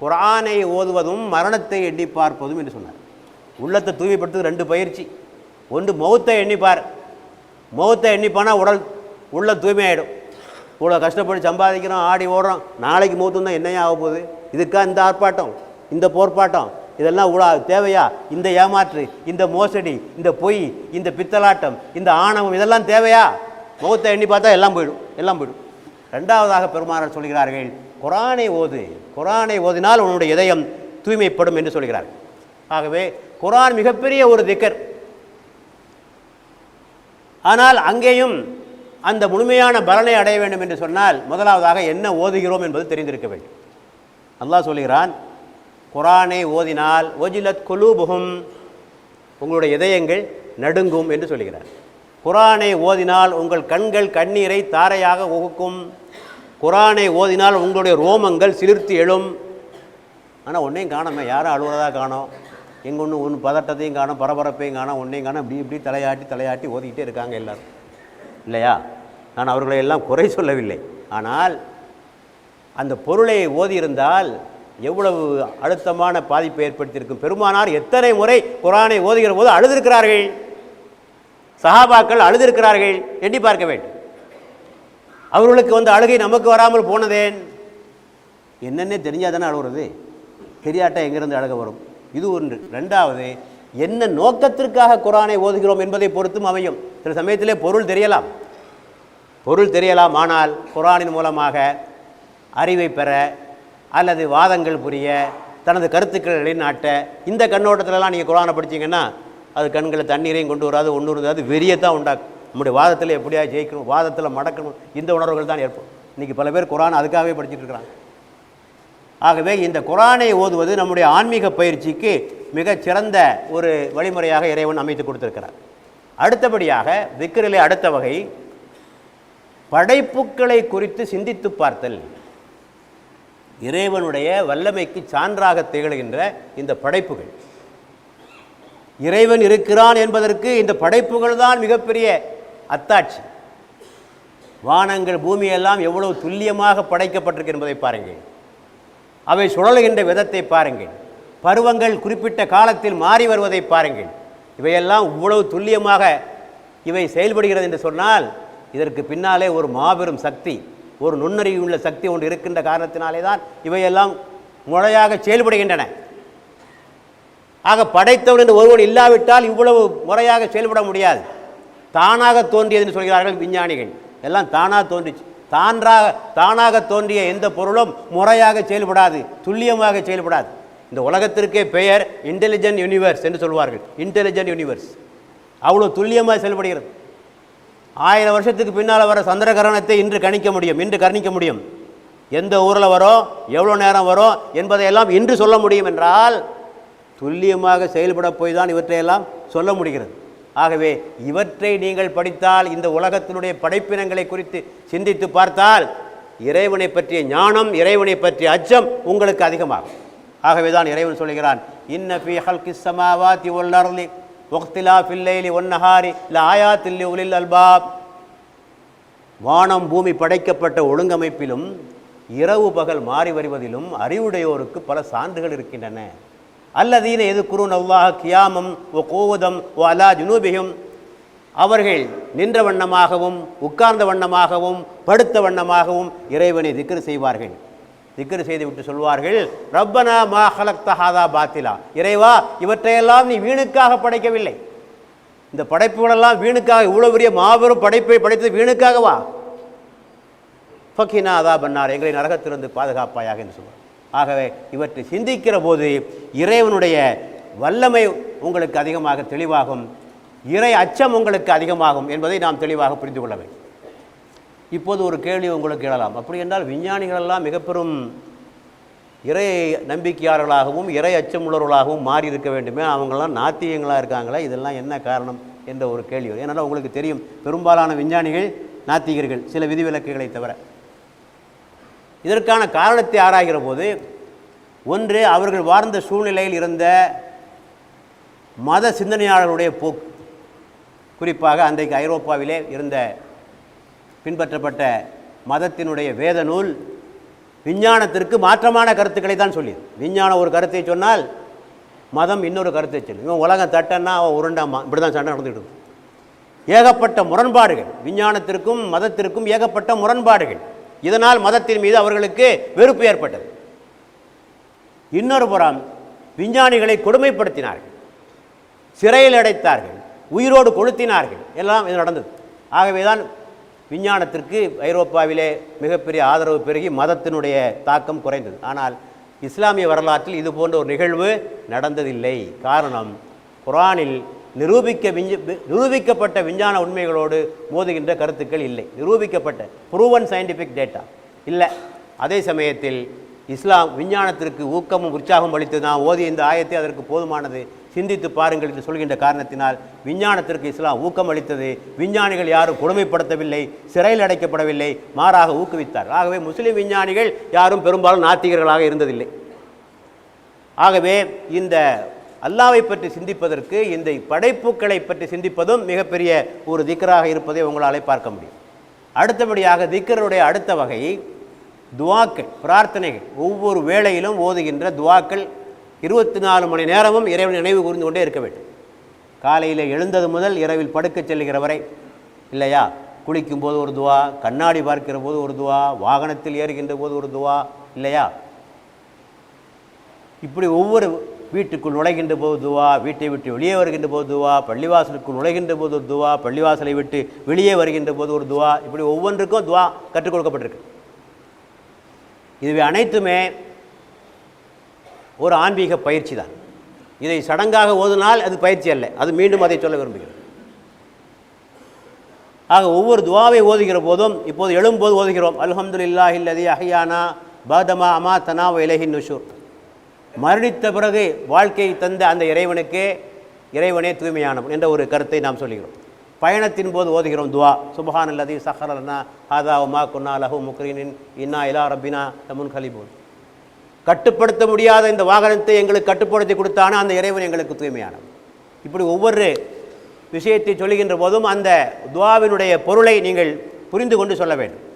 குர்ஆனை ஓதுவதும் மரணத்தை எண்ணி பார்ப்பதும் என்று சொன்னார். உள்ளத்தை தூய்மைப்படுத்துவது 2 பயிற்சி. ஒன்று மௌத்தை எண்ணிப்பார். மௌத்தை எண்ணிப்பானா உள்ள தூய்மையாயிடும். இவ்வளோ கஷ்டப்பட்டு சம்பாதிக்கிறோம், ஆடி ஓடுறோம், நாளைக்கு மௌத்தம் தான் என்னையா ஆக போகுது? இதுக்காக இந்த ஆர்ப்பாட்டம், இந்த போர்ப்பாட்டம், இதெல்லாம் தேவையா? இந்த ஏமாற்று, இந்த மோசடி, இந்த பொய், இந்த பித்தலாட்டம், இந்த ஆணவம், இதெல்லாம் தேவையா? மௌத்தை எண்ணி பார்த்தா எல்லாம் போயிடும். ரெண்டாவதாக பெருமானார் சொல்கிறார்கள், குர்ஆனை ஓது. குர்ஆனை ஓதினால் உன்னுடைய இதயம் தூய்மைப்படும் என்று சொல்கிறார்கள். ஆகவே குர்ஆன் மிகப்பெரிய ஒரு திக்ர். ஆனால் அங்கேயும் அந்த முழுமையான பலனை அடைய வேண்டும் என்று சொன்னால் முதலாவதாக என்ன ஓதுகிறோம் என்பது தெரிந்திருக்க வேண்டும். அல்லாஹ் சொல்கிறான், குர்ஆனை ஓதினால் வஜிலத் குலூபுஹும், உங்களுடைய இதயங்கள் நடுங்கும் என்று சொல்கிறார். குர்ஆனை ஓதினால் உங்கள் கண்கள் கண்ணீரை தாரையாக ஒகுக்கும். குர்ஆனை ஓதினால் உங்களுடைய ரோமங்கள் சிலிர்த்து எழும். ஆனால் ஒன்றையும் காணோமே, யாரும் அழுவதாக காணோம், எங்கே ஒன்று பதட்டத்தையும் காணும், பரபரப்பையும் காணும், ஒன்றையும் காணும். இப்படி தலையாட்டி ஓதிக்கிட்டே இருக்காங்க எல்லோரும், இல்லையா? நான் அவர்களை எல்லாம் குறை சொல்லவில்லை. ஆனால் அந்த பொருளை ஓதியிருந்தால் எவ்வளவு அழுத்தமான பாதிப்பை ஏற்படுத்தியிருக்கும். பெருமானார் எத்தனை முறை குர்ஆனை ஓதுகிற போது அழுதிருக்கிறார்கள். சஹாபாக்கள் அழுதிருக்கிறார்கள். எண்ணி பார்க்க வேண்டும். அவர்களுக்கு அழுகை நமக்கு வராமல் போனதேன்? என்னென்ன தெரிஞ்சால் தானே அழுகிறது. தெரியாட்டா எங்கிருந்து அழுக வரும்? இது ஒன்று. ரெண்டாவது, என்ன நோக்கத்திற்காக குர்ஆனை ஓதுகிறோம் என்பதை பொறுத்தும் அமையும். சில சமயத்திலே பொருள் தெரியலாம். ஆனால் குர்ஆனின் மூலமாக அறிவை பெற அல்லது வாதங்கள் புரிய, தனது கருத்துக்களை நிலைநாட்ட, இந்த கண்ணோட்டத்திலலாம் நீங்கள் குர்ஆனை படித்தீங்கன்னா அது கண்களில் தண்ணீரையும் கொண்டு வராது, ஒன்று இருந்தாது, வெறியத்தான் உண்டாக்கும். நம்முடைய வாதத்தில் எப்படியா ஜெயிக்கணும், வாதத்தில் மடக்கணும், இந்த உணர்வுகள் தான் ஏற்படும். இன்றைக்கி பல பேர் குர்ஆன் அதுக்காகவே படிச்சுட்டு இருக்கிறாங்க. ஆகவே இந்த குர்ஆனை ஓதுவது நம்முடைய ஆன்மீக பயிற்சிக்கு மிகச் சிறந்த ஒரு வழிமுறையாக இறைவன் அமைத்து கொடுத்திருக்கிறார். அடுத்தபடியாக திக்ரிலே அடுத்த வகை படைப்புக்களை குறித்து சிந்தித்து பார்த்தல். இறைவனுடைய வல்லமைக்கு சான்றாக திகழ்கின்ற இந்த படைப்புகள், இறைவன் இருக்கிறான் என்பதற்கு இந்த படைப்புகள் தான் மிகப்பெரிய அத்தாட்சி. வானங்கள் பூமியெல்லாம் எவ்வளவு துல்லியமாக படைக்கப்பட்டிருக்கு என்பதை பாருங்கள். அவை சுழலுகின்ற விதத்தை பாருங்கள். பருவங்கள் குறிப்பிட்ட காலத்தில் மாறி வருவதை பாருங்கள். இவையெல்லாம் இவ்வளவு துல்லியமாக இவை செயல்படுகிறது என்று சொன்னால் இதற்கு பின்னாலே ஒரு மாபெரும் சக்தி, ஒரு நுண்ணறிவுள்ள சக்தி ஒன்று இருக்கின்ற காரணத்தினாலே தான் இவையெல்லாம் முறையாக செயல்படுகின்றன. ஆக படைத்தவன் என்று ஒருவன் இல்லாவிட்டால் இவ்வளவு முறையாக செயல்பட முடியாது. தானாக தோன்றியது என்று சொல்கிறார்கள் விஞ்ஞானிகள். எல்லாம் தானாக தோன்றிச்சு. தானாக தோன்றிய எந்த பொருளும் முறையாக செயல்படாது, துல்லியமாக செயல்படாது. இந்த உலகத்திற்கே பெயர் இன்டெலிஜென்ட் யூனிவர்ஸ் என்று சொல்வார்கள். இன்டெலிஜென்ட் யூனிவர்ஸ் அவ்வளோ துல்லியமாக செயல்படுகிறது. 1000 வருஷத்துக்கு பின்னால் வர சந்திர கிரகணத்தை இன்று கணிக்க முடியும். எந்த ஊரில் வரும், எவ்வளோ நேரம் வரும் என்பதையெல்லாம் இன்று சொல்ல முடியும் என்றால் துல்லியமாக செயல்பட போய் தான் இவற்றையெல்லாம் சொல்ல முடிகிறது. ஆகவே இவற்றை நீங்கள் படித்தால், இந்த உலகத்தினுடைய படைப்பினங்களை குறித்து சிந்தித்து பார்த்தால் இறைவனை பற்றிய ஞானம், இறைவனை பற்றிய அச்சம் உங்களுக்கு அதிகமாகும். ஆகவே தான் இறைவன் சொல்கிறான், இன்ன ஃபீ ஹல்கிஸ் ஸமாவாதி வல் அர்தி வக்திலாஃபில் லைலி வன் நஹாரி லஆயாத்தில் லிஉலில் அல்பாப். வானம் பூமி படைக்கப்பட்ட ஒழுங்கமைப்பிலும் இரவு பகல் மாறி வருவதிலும் அறிவுடையோருக்கு பல சான்றுகள் இருக்கின்றன. அல்லதீன எதுக்குரூன் அல்லாஹ் கியாமம் ஒ கோவதம் ஒ அலா ஜுனூபியும். அவர்கள் நின்ற வண்ணமாகவும் உட்கார்ந்த வண்ணமாகவும் படுத்த வண்ணமாகவும் இறைவனை திக்ர் செய்வார்கள். திக்ர் செய்துவிட்டு சொல்வார்கள், ரப்பனா மா ஹலக்த ஹாதா பாத்திலா. இறைவா, இவற்றையெல்லாம் நீ வீணுக்காக படைக்கவில்லை. இந்த படைப்புகளெல்லாம் வீணுக்காக, இவ்வளவு பெரிய மாபெரும் படைப்பை படைத்தது வீணுக்காகவா? ஃபக்கினா அதா பன்னார், எங்களை நரகத்திலிருந்து பாதுகாப்பாயாக என்று சொல்வார். ஆகவே இவற்றை சிந்திக்கிற போது இறைவனுடைய வல்லமை உங்களுக்கு அதிகமாக தெளிவாகும், இறை அச்சம் உங்களுக்கு அதிகமாகும் என்பதை நாம் தெளிவாக புரிந்து கொள்ள வேண்டும். இப்போது ஒரு கேள்வி உங்களுக்கு எழலாம், அப்படி என்றால் விஞ்ஞானிகளெல்லாம் மிக பெரும் இறை நம்பிக்கையாளர்களாகவும் இறை அச்சமுள்ளவர்களாகவும் மாறி இருக்க வேண்டுமே, அவங்களாம் நாத்திகங்களாக இருக்காங்களே, இதெல்லாம் என்ன காரணம் என்ற ஒரு கேள்வி. ஏன்னா உங்களுக்கு தெரியும், பெரும்பாலான விஞ்ஞானிகள் நாத்திகர்கள், சில விதிவிலக்குகளை தவிர. இதற்கான காரணத்தை ஆராய்கிற போது, ஒன்று அவர்கள் வாழ்ந்த சூழ்நிலையில் இருந்த மத சிந்தனையாளர்களுடைய போக்கு, குறிப்பாக அன்றைக்கு ஐரோப்பாவிலே இருந்த பின்பற்றப்பட்ட மதத்தினுடைய வேத நூல் விஞ்ஞானத்திற்கு மாற்றமான கருத்துக்களை தான் சொல்லியது. விஞ்ஞானம் ஒரு கருத்தை சொன்னால் மதம் இன்னொரு கருத்தை சொல்லி, இவன் உலகம் தட்டன்னா அவன் உருண்டாமா, இப்படி தான் சண்டை நடந்துகிட்டு இருக்கும். ஏகப்பட்ட முரண்பாடுகள், விஞ்ஞானத்திற்கும் மதத்திற்கும் ஏகப்பட்ட முரண்பாடுகள். இதனால் மதத்தின் மீது அவர்களுக்கு வெறுப்பு ஏற்பட்டது. இன்னொரு புறம் விஞ்ஞானிகளை கொடுமைப்படுத்தினார்கள், சிறையில் அடைத்தார்கள், உயிரோடு கொளுத்தினார்கள், எல்லாம் இது நடந்தது. ஆகவே தான் விஞ்ஞானத்திற்கு ஐரோப்பாவிலே மிகப்பெரிய ஆதரவு பெருகி மதத்தினுடைய தாக்கம் குறைந்தது. ஆனால் இஸ்லாமிய வரலாற்றில் இது போன்ற ஒரு நிகழ்வு நடந்ததில்லை. காரணம், குர்ஆனில் நிரூபிக்கப்பட்ட விஞ்ஞான உண்மைகளோடு மோதுகின்ற கருத்துக்கள் இல்லை. நிரூபிக்கப்பட்ட ப்ரூவன் சயின்டிஃபிக் டேட்டா இல்லை. அதே சமயத்தில் இஸ்லாம் விஞ்ஞானத்திற்கு ஊக்கமும் உற்சாகம் அளித்து, நான் ஓதிய இந்த ஆயத்தை அதற்கு போதுமானது, சிந்தித்து பாருங்கள் என்று சொல்கின்ற காரணத்தினால் விஞ்ஞானத்திற்கு இஸ்லாம் ஊக்கம் அளித்தது. விஞ்ஞானிகள் யாரும் கொடுமைப்படுத்தவில்லை, சிறையில் அடைக்கப்படவில்லை, மாறாக ஊக்குவித்தார். ஆகவே முஸ்லிம் விஞ்ஞானிகள் யாரும் பெரும்பாலும் நாத்திகர்களாக இருந்ததில்லை. ஆகவே இந்த அல்லாவை பற்றி சிந்திப்பதற்கு, இந்த படைப்புகளை பற்றி சிந்திப்பதும் மிகப்பெரிய ஒரு திக்ராக இருப்பதை உங்களால் பார்க்க முடியும். அடுத்தபடியாக திக்ருடைய அடுத்த வகை துவாக்கள், பிரார்த்தனைகள். ஒவ்வொரு வேளையிலும் ஓதுகின்ற துவாக்கள் 24 மணி நேரமும் இறைவன் நினைவு கூர்ந்து கொண்டே இருக்க வேண்டும். காலையில் எழுந்தது முதல் இரவில் படுக்க செல்லுகிற வரை இல்லையா, குளிக்கும் போது ஒரு துவா, கண்ணாடி பார்க்கிற போது ஒரு துவா, வாகனத்தில் ஏறுகின்ற போது ஒரு துவா இல்லையா, இப்படி ஒவ்வொரு வீட்டுக்குள் நுழைகின்ற போது துவா, வீட்டை விட்டு வெளியே வருகின்ற போது துவா, பள்ளிவாசலுக்குள் நுழைகின்ற போது ஒரு துவா, பள்ளிவாசலை விட்டு வெளியே வருகின்ற போது ஒரு துவா, இப்படி ஒவ்வொன்றுக்கும் துவா கற்றுக் கொடுக்கப்பட்டிருக்கு. இதுவே அனைத்துமே ஒரு ஆன்மீக பயிற்சி தான். இதை சடங்காக ஓதுனால் அது பயிற்சி அல்ல, அது மீண்டும் அதை சொல்ல விரும்புகிறேன். ஆக ஒவ்வொரு துவாவை ஓதுகிற போதும், இப்போது எழும்போது ஓதுகிறோம், அல்ஹம்துலில்லாஹி அல்லதி அஹ்யானா பஅதமா அமாதனா வ இலைஹின் நுஷூர். மரணித்த பிறகு வாழ்க்கையை தந்த அந்த இறைவனே தூய்மையானவன் என்ற ஒரு கருத்தை நாம் சொல்கிறோம். பயணத்தின் போது ஓதுகிறோம் துவா, சுப்ஹானல்லதி ஸஹர லனா ஹாதா வ மா குன்னா லஹு முக்ரினின் இன்னா இலா ரப்பினா லமுன்கலிபூன். கட்டுப்படுத்த முடியாத இந்த வாகனத்தை எங்களுக்கு கட்டுப்படுத்தி கொடுத்தான அந்த இறைவன் எங்களுக்கு தூய்மையானவன். இப்படி ஒவ்வொரு விஷயத்தை சொல்லுகின்ற போதும் அந்த துவாவினுடைய பொருளை நீங்கள் புரிந்து கொண்டு சொல்ல வேண்டும்.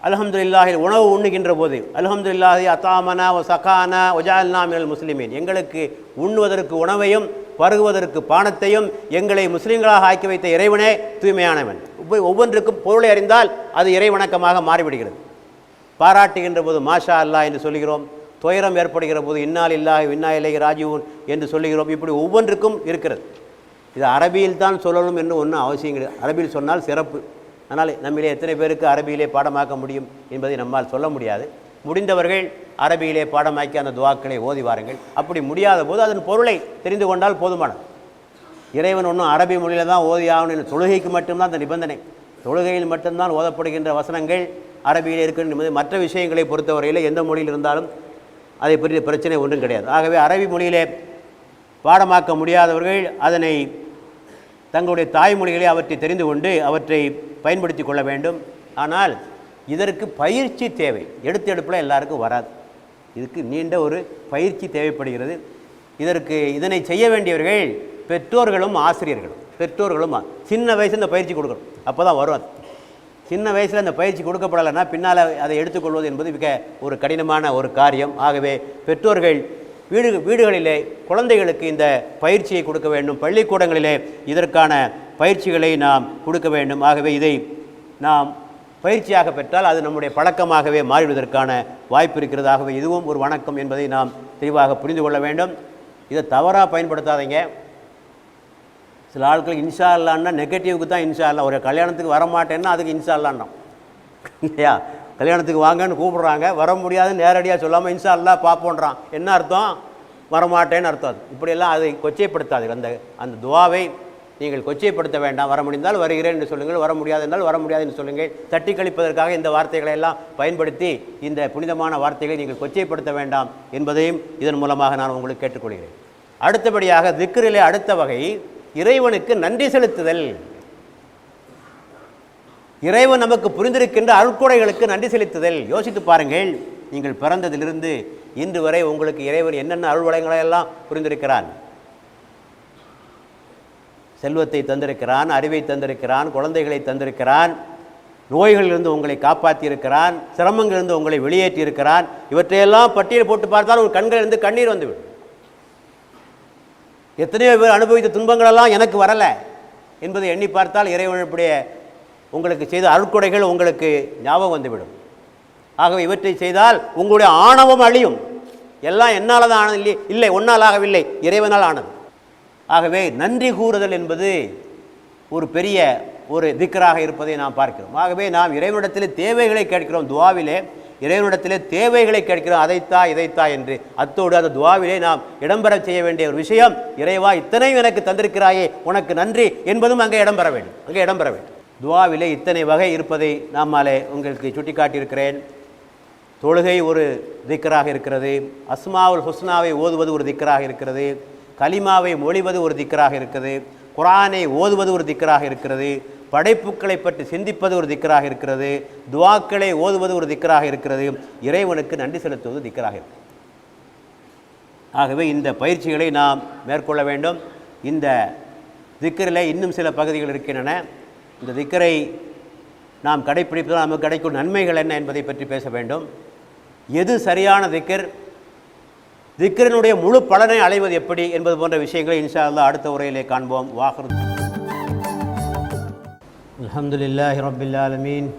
அல்ஹம்துலில்லாஹி, உணவு உண்ணுகின்ற போது அல்ஹம்துலில்லாஹி அத்தாமனா வ சகானா வஜஅல்னா மினல் முஸ்லிமீன், எங்களுக்கு உண்ணுவதற்கு உணவையும் பருகுவதற்கு பானத்தையும் எங்களை முஸ்லீம்களாக ஆக்கி வைத்த இறைவனே தூய்மையானவன். ஒவ்வொன்றுக்கும் பொருளை அறிந்தால் அது இறைவணக்கமாக மாறிவிடுகிறது. பாராட்டுகின்ற போது மாஷா அல்லாஹ் என்று சொல்லுகிறோம், துயரம் ஏற்படுகிற போது இன்னா லில்லாஹி வ இன்னா இலைஹி ராஜிஊன் என்று சொல்லுகிறோம். இப்படி ஒவ்வொன்றுக்கும் இருக்கிறது. இது அரபியில் தான் சொல்லணும் என்று ஒன்றும் அவசியம் கிடையாது. அரபியில் சொன்னால் சிறப்பு. ஆனால் நம்மிலே எத்தனை பேருக்கு அரபியிலே பாடமாக்க முடியும் என்பதை நம்மால் சொல்ல முடியாது. முடிந்தவர்கள் அரபியிலே பாடமாக்கி அந்த துவாக்களை ஓதி வாருங்கள். அப்படி முடியாத போது அதன் பொருளை தெரிந்து கொண்டால் போதுமானது. இறைவன் ஒன்றும் அரபி மொழியில் தான் ஓதி ஆகணும், தொழுகைக்கு மட்டும்தான் அந்த நிபந்தனை. தொழுகையில் மட்டும்தான் ஓதப்படுகின்ற வசனங்கள் அரபியிலே இருக்கின்ற, மற்ற விஷயங்களை பொறுத்தவரையில் எந்த மொழியில் இருந்தாலும் அதை பற்றிய பிரச்சனை ஒன்றும் கிடையாது. ஆகவே அரபி மொழியிலே பாடமாக்க முடியாதவர்கள் அதனை தங்களுடைய தாய்மொழிகளை அவற்றை தெரிந்து கொண்டு அவற்றை பயன்படுத்தி கொள்ள வேண்டும். ஆனால் இதற்கு பயிற்சி தேவை. எடுப்பில் எல்லாருக்கும் வராது. இதுக்கு நீண்ட ஒரு பயிற்சி தேவைப்படுகிறது. இதனை செய்ய வேண்டியவர்கள் பெற்றோர்களும் ஆசிரியர்களும். பெற்றோர்களும் சின்ன வயசில் இந்த பயிற்சி கொடுக்கணும், அப்போ தான் வரும். அது சின்ன வயசில் அந்த பயிற்சி கொடுக்கப்படலைன்னா பின்னால் அதை எடுத்துக்கொள்வது என்பது மிக ஒரு கடினமான ஒரு காரியம். ஆகவே பெற்றோர்கள் வீடுகளிலே குழந்தைகளுக்கு இந்த பயிற்சியை கொடுக்க வேண்டும். பள்ளிக்கூடங்களிலே இதற்கான பயிற்சிகளை நாம் கொடுக்க வேண்டும். ஆகவே இதை நாம் பயிற்சியாக பெற்றால் அது நம்முடைய பழக்கமாகவே மாறிவிடுவதற்கான வாய்ப்பு இருக்கிறது. ஆகவே இதுவும் ஒரு வணக்கம் என்பதை நாம் தெளிவாக புரிந்து கொள்ள வேண்டும். இதை தவறாக பயன்படுத்தாதீங்க. சில ஆட்கள் இன்ஷா அல்லான்னா நெகட்டிவ்க்கு தான் இன்ஷா அல்லா. ஒரு கல்யாணத்துக்கு வரமாட்டேன்னா அதுக்கு இன்ஷா அல்லான்னா இல்லையா, கல்யாணத்துக்கு வாங்கன்னு கூப்பிடுறாங்க, வர முடியாது நேரடியாக சொல்லாமல் இன்ஷா அல்லா பார்ப்போன்றான். என்ன அர்த்தம்? வரமாட்டேன்னு அர்த்தம். அது இப்படியெல்லாம் அதை கொச்சைப்படுத்தாது. அந்த துவாவை நீங்கள் கொச்சைப்படுத்த வேண்டாம். வர முடிந்தால் வருகிறேன் என்று சொல்லுங்கள், வர முடியாது என்றால் வர முடியாது என்று சொல்லுங்கள். தட்டி கழிப்பதற்காக இந்த வார்த்தைகளை எல்லாம் பயன்படுத்தி இந்த புனிதமான வார்த்தைகளை நீங்கள் கொச்சைப்படுத்த வேண்டாம் என்பதையும் இதன் மூலமாக நான் உங்களுக்கு கேட்டுக்கொள்கிறேன். அடுத்தபடியாக திக்ரிலே அடுத்த வகை இறைவனுக்கு நன்றி செலுத்துதல். இறைவன் நமக்கு புரிந்திருக்கின்ற அருட்கொடைகளுக்கு நன்றி செலுத்துதல். யோசித்து பாருங்கள், நீங்கள் பிறந்ததிலிருந்து இன்று வரை உங்களுக்கு இறைவன் என்னென்ன அருள்வளங்களை எல்லாம் புரிந்திருக்கிறான். செல்வத்தை தந்திருக்கிறான், அறிவை தந்திருக்கிறான், குழந்தைகளை தந்திருக்கிறான், நோய்களிலிருந்து உங்களை காப்பாற்றியிருக்கிறான், சிரமங்களிலிருந்து உங்களை வெளியேற்றியிருக்கிறான். இவற்றையெல்லாம் பட்டியல் போட்டு பார்த்தால் ஒரு கண்களிலிருந்து கண்ணீர் வந்துவிடும். எத்தனையோ பேர் அனுபவித்த துன்பங்களெல்லாம் எனக்கு வரலை என்பதை எண்ணி பார்த்தால் இறைவனுடைய உங்களுக்கு செய்த அருட்கொடைகள் உங்களுக்கு ஞாபகம் வந்துவிடும். ஆகவே இவற்றை செய்தால் உங்களுடைய ஆணவம் அழியும். எல்லாம் என்னால் தான் ஆனது இல்லை, ஒன்னால் ஆகவில்லை, இறைவனால் ஆனது. ஆகவே நன்றி கூறுதல் என்பது ஒரு பெரிய ஒரு திக்ராக இருப்பதை நாம் பார்க்கிறோம். ஆகவே நாம் இறைவனிடத்தில் தேவைகளை கேட்கிறோம். துவாவிலே இறைவனிடத்திலே தேவைகளை கேட்கிறோம், அதைத்தா இதைத்தா என்று. அத்தோடு அந்த துவாவிலே நாம் இடம்பெற செய்ய வேண்டிய ஒரு விஷயம், இறைவா இத்தனையும் எனக்கு தந்திருக்கிறாயே உனக்கு நன்றி என்பதும் அங்கே இடம்பெற வேண்டும். அங்கே இடம்பெற வேண்டும். துவாவிலே இத்தனை வகை இருப்பதை நம்மாலே உங்களுக்கு சுட்டிக்காட்டியிருக்கிறேன். தொழுகை ஒரு திக்ராக இருக்கிறது, அஸ்மாவுல் ஹுஸ்னாவை ஓதுவது ஒரு திக்ராக இருக்கிறது, கலிமாவை மொழிவது ஒரு திக்ராக இருக்கிறது, குர்ஆனை ஓதுவது ஒரு திக்ராக இருக்கிறது, படைப்புக்களை பற்றி சிந்திப்பது ஒரு திக்ராக இருக்கிறது, துவாக்களை ஓதுவது ஒரு திக்ராக இருக்கிறது, இறைவனுக்கு நன்றி செலுத்துவது திக்ராக இருக்கிறது. ஆகவே இந்த பயிற்சிகளை நாம் மேற்கொள்ள வேண்டும். இந்த திக்ரில் இன்னும் சில பகுதிகள் இருக்கின்றன. இந்த திக்ரை நாம் கடைப்பிடிப்பதால் நமக்கு கிடைக்கும் நன்மைகள் என்ன என்பதை பற்றி பேச வேண்டும். எது சரியான திக்ர், திக்ரினுடைய முழு பலனை அடைவது எப்படி என்பது போன்ற விஷயங்களை இன்ஷா அல்லாஹ் அடுத்த உரையிலே காண்போம். வாஹிர் அல்ஹம்துலில்லாஹி ரப்பில் ஆலமீன்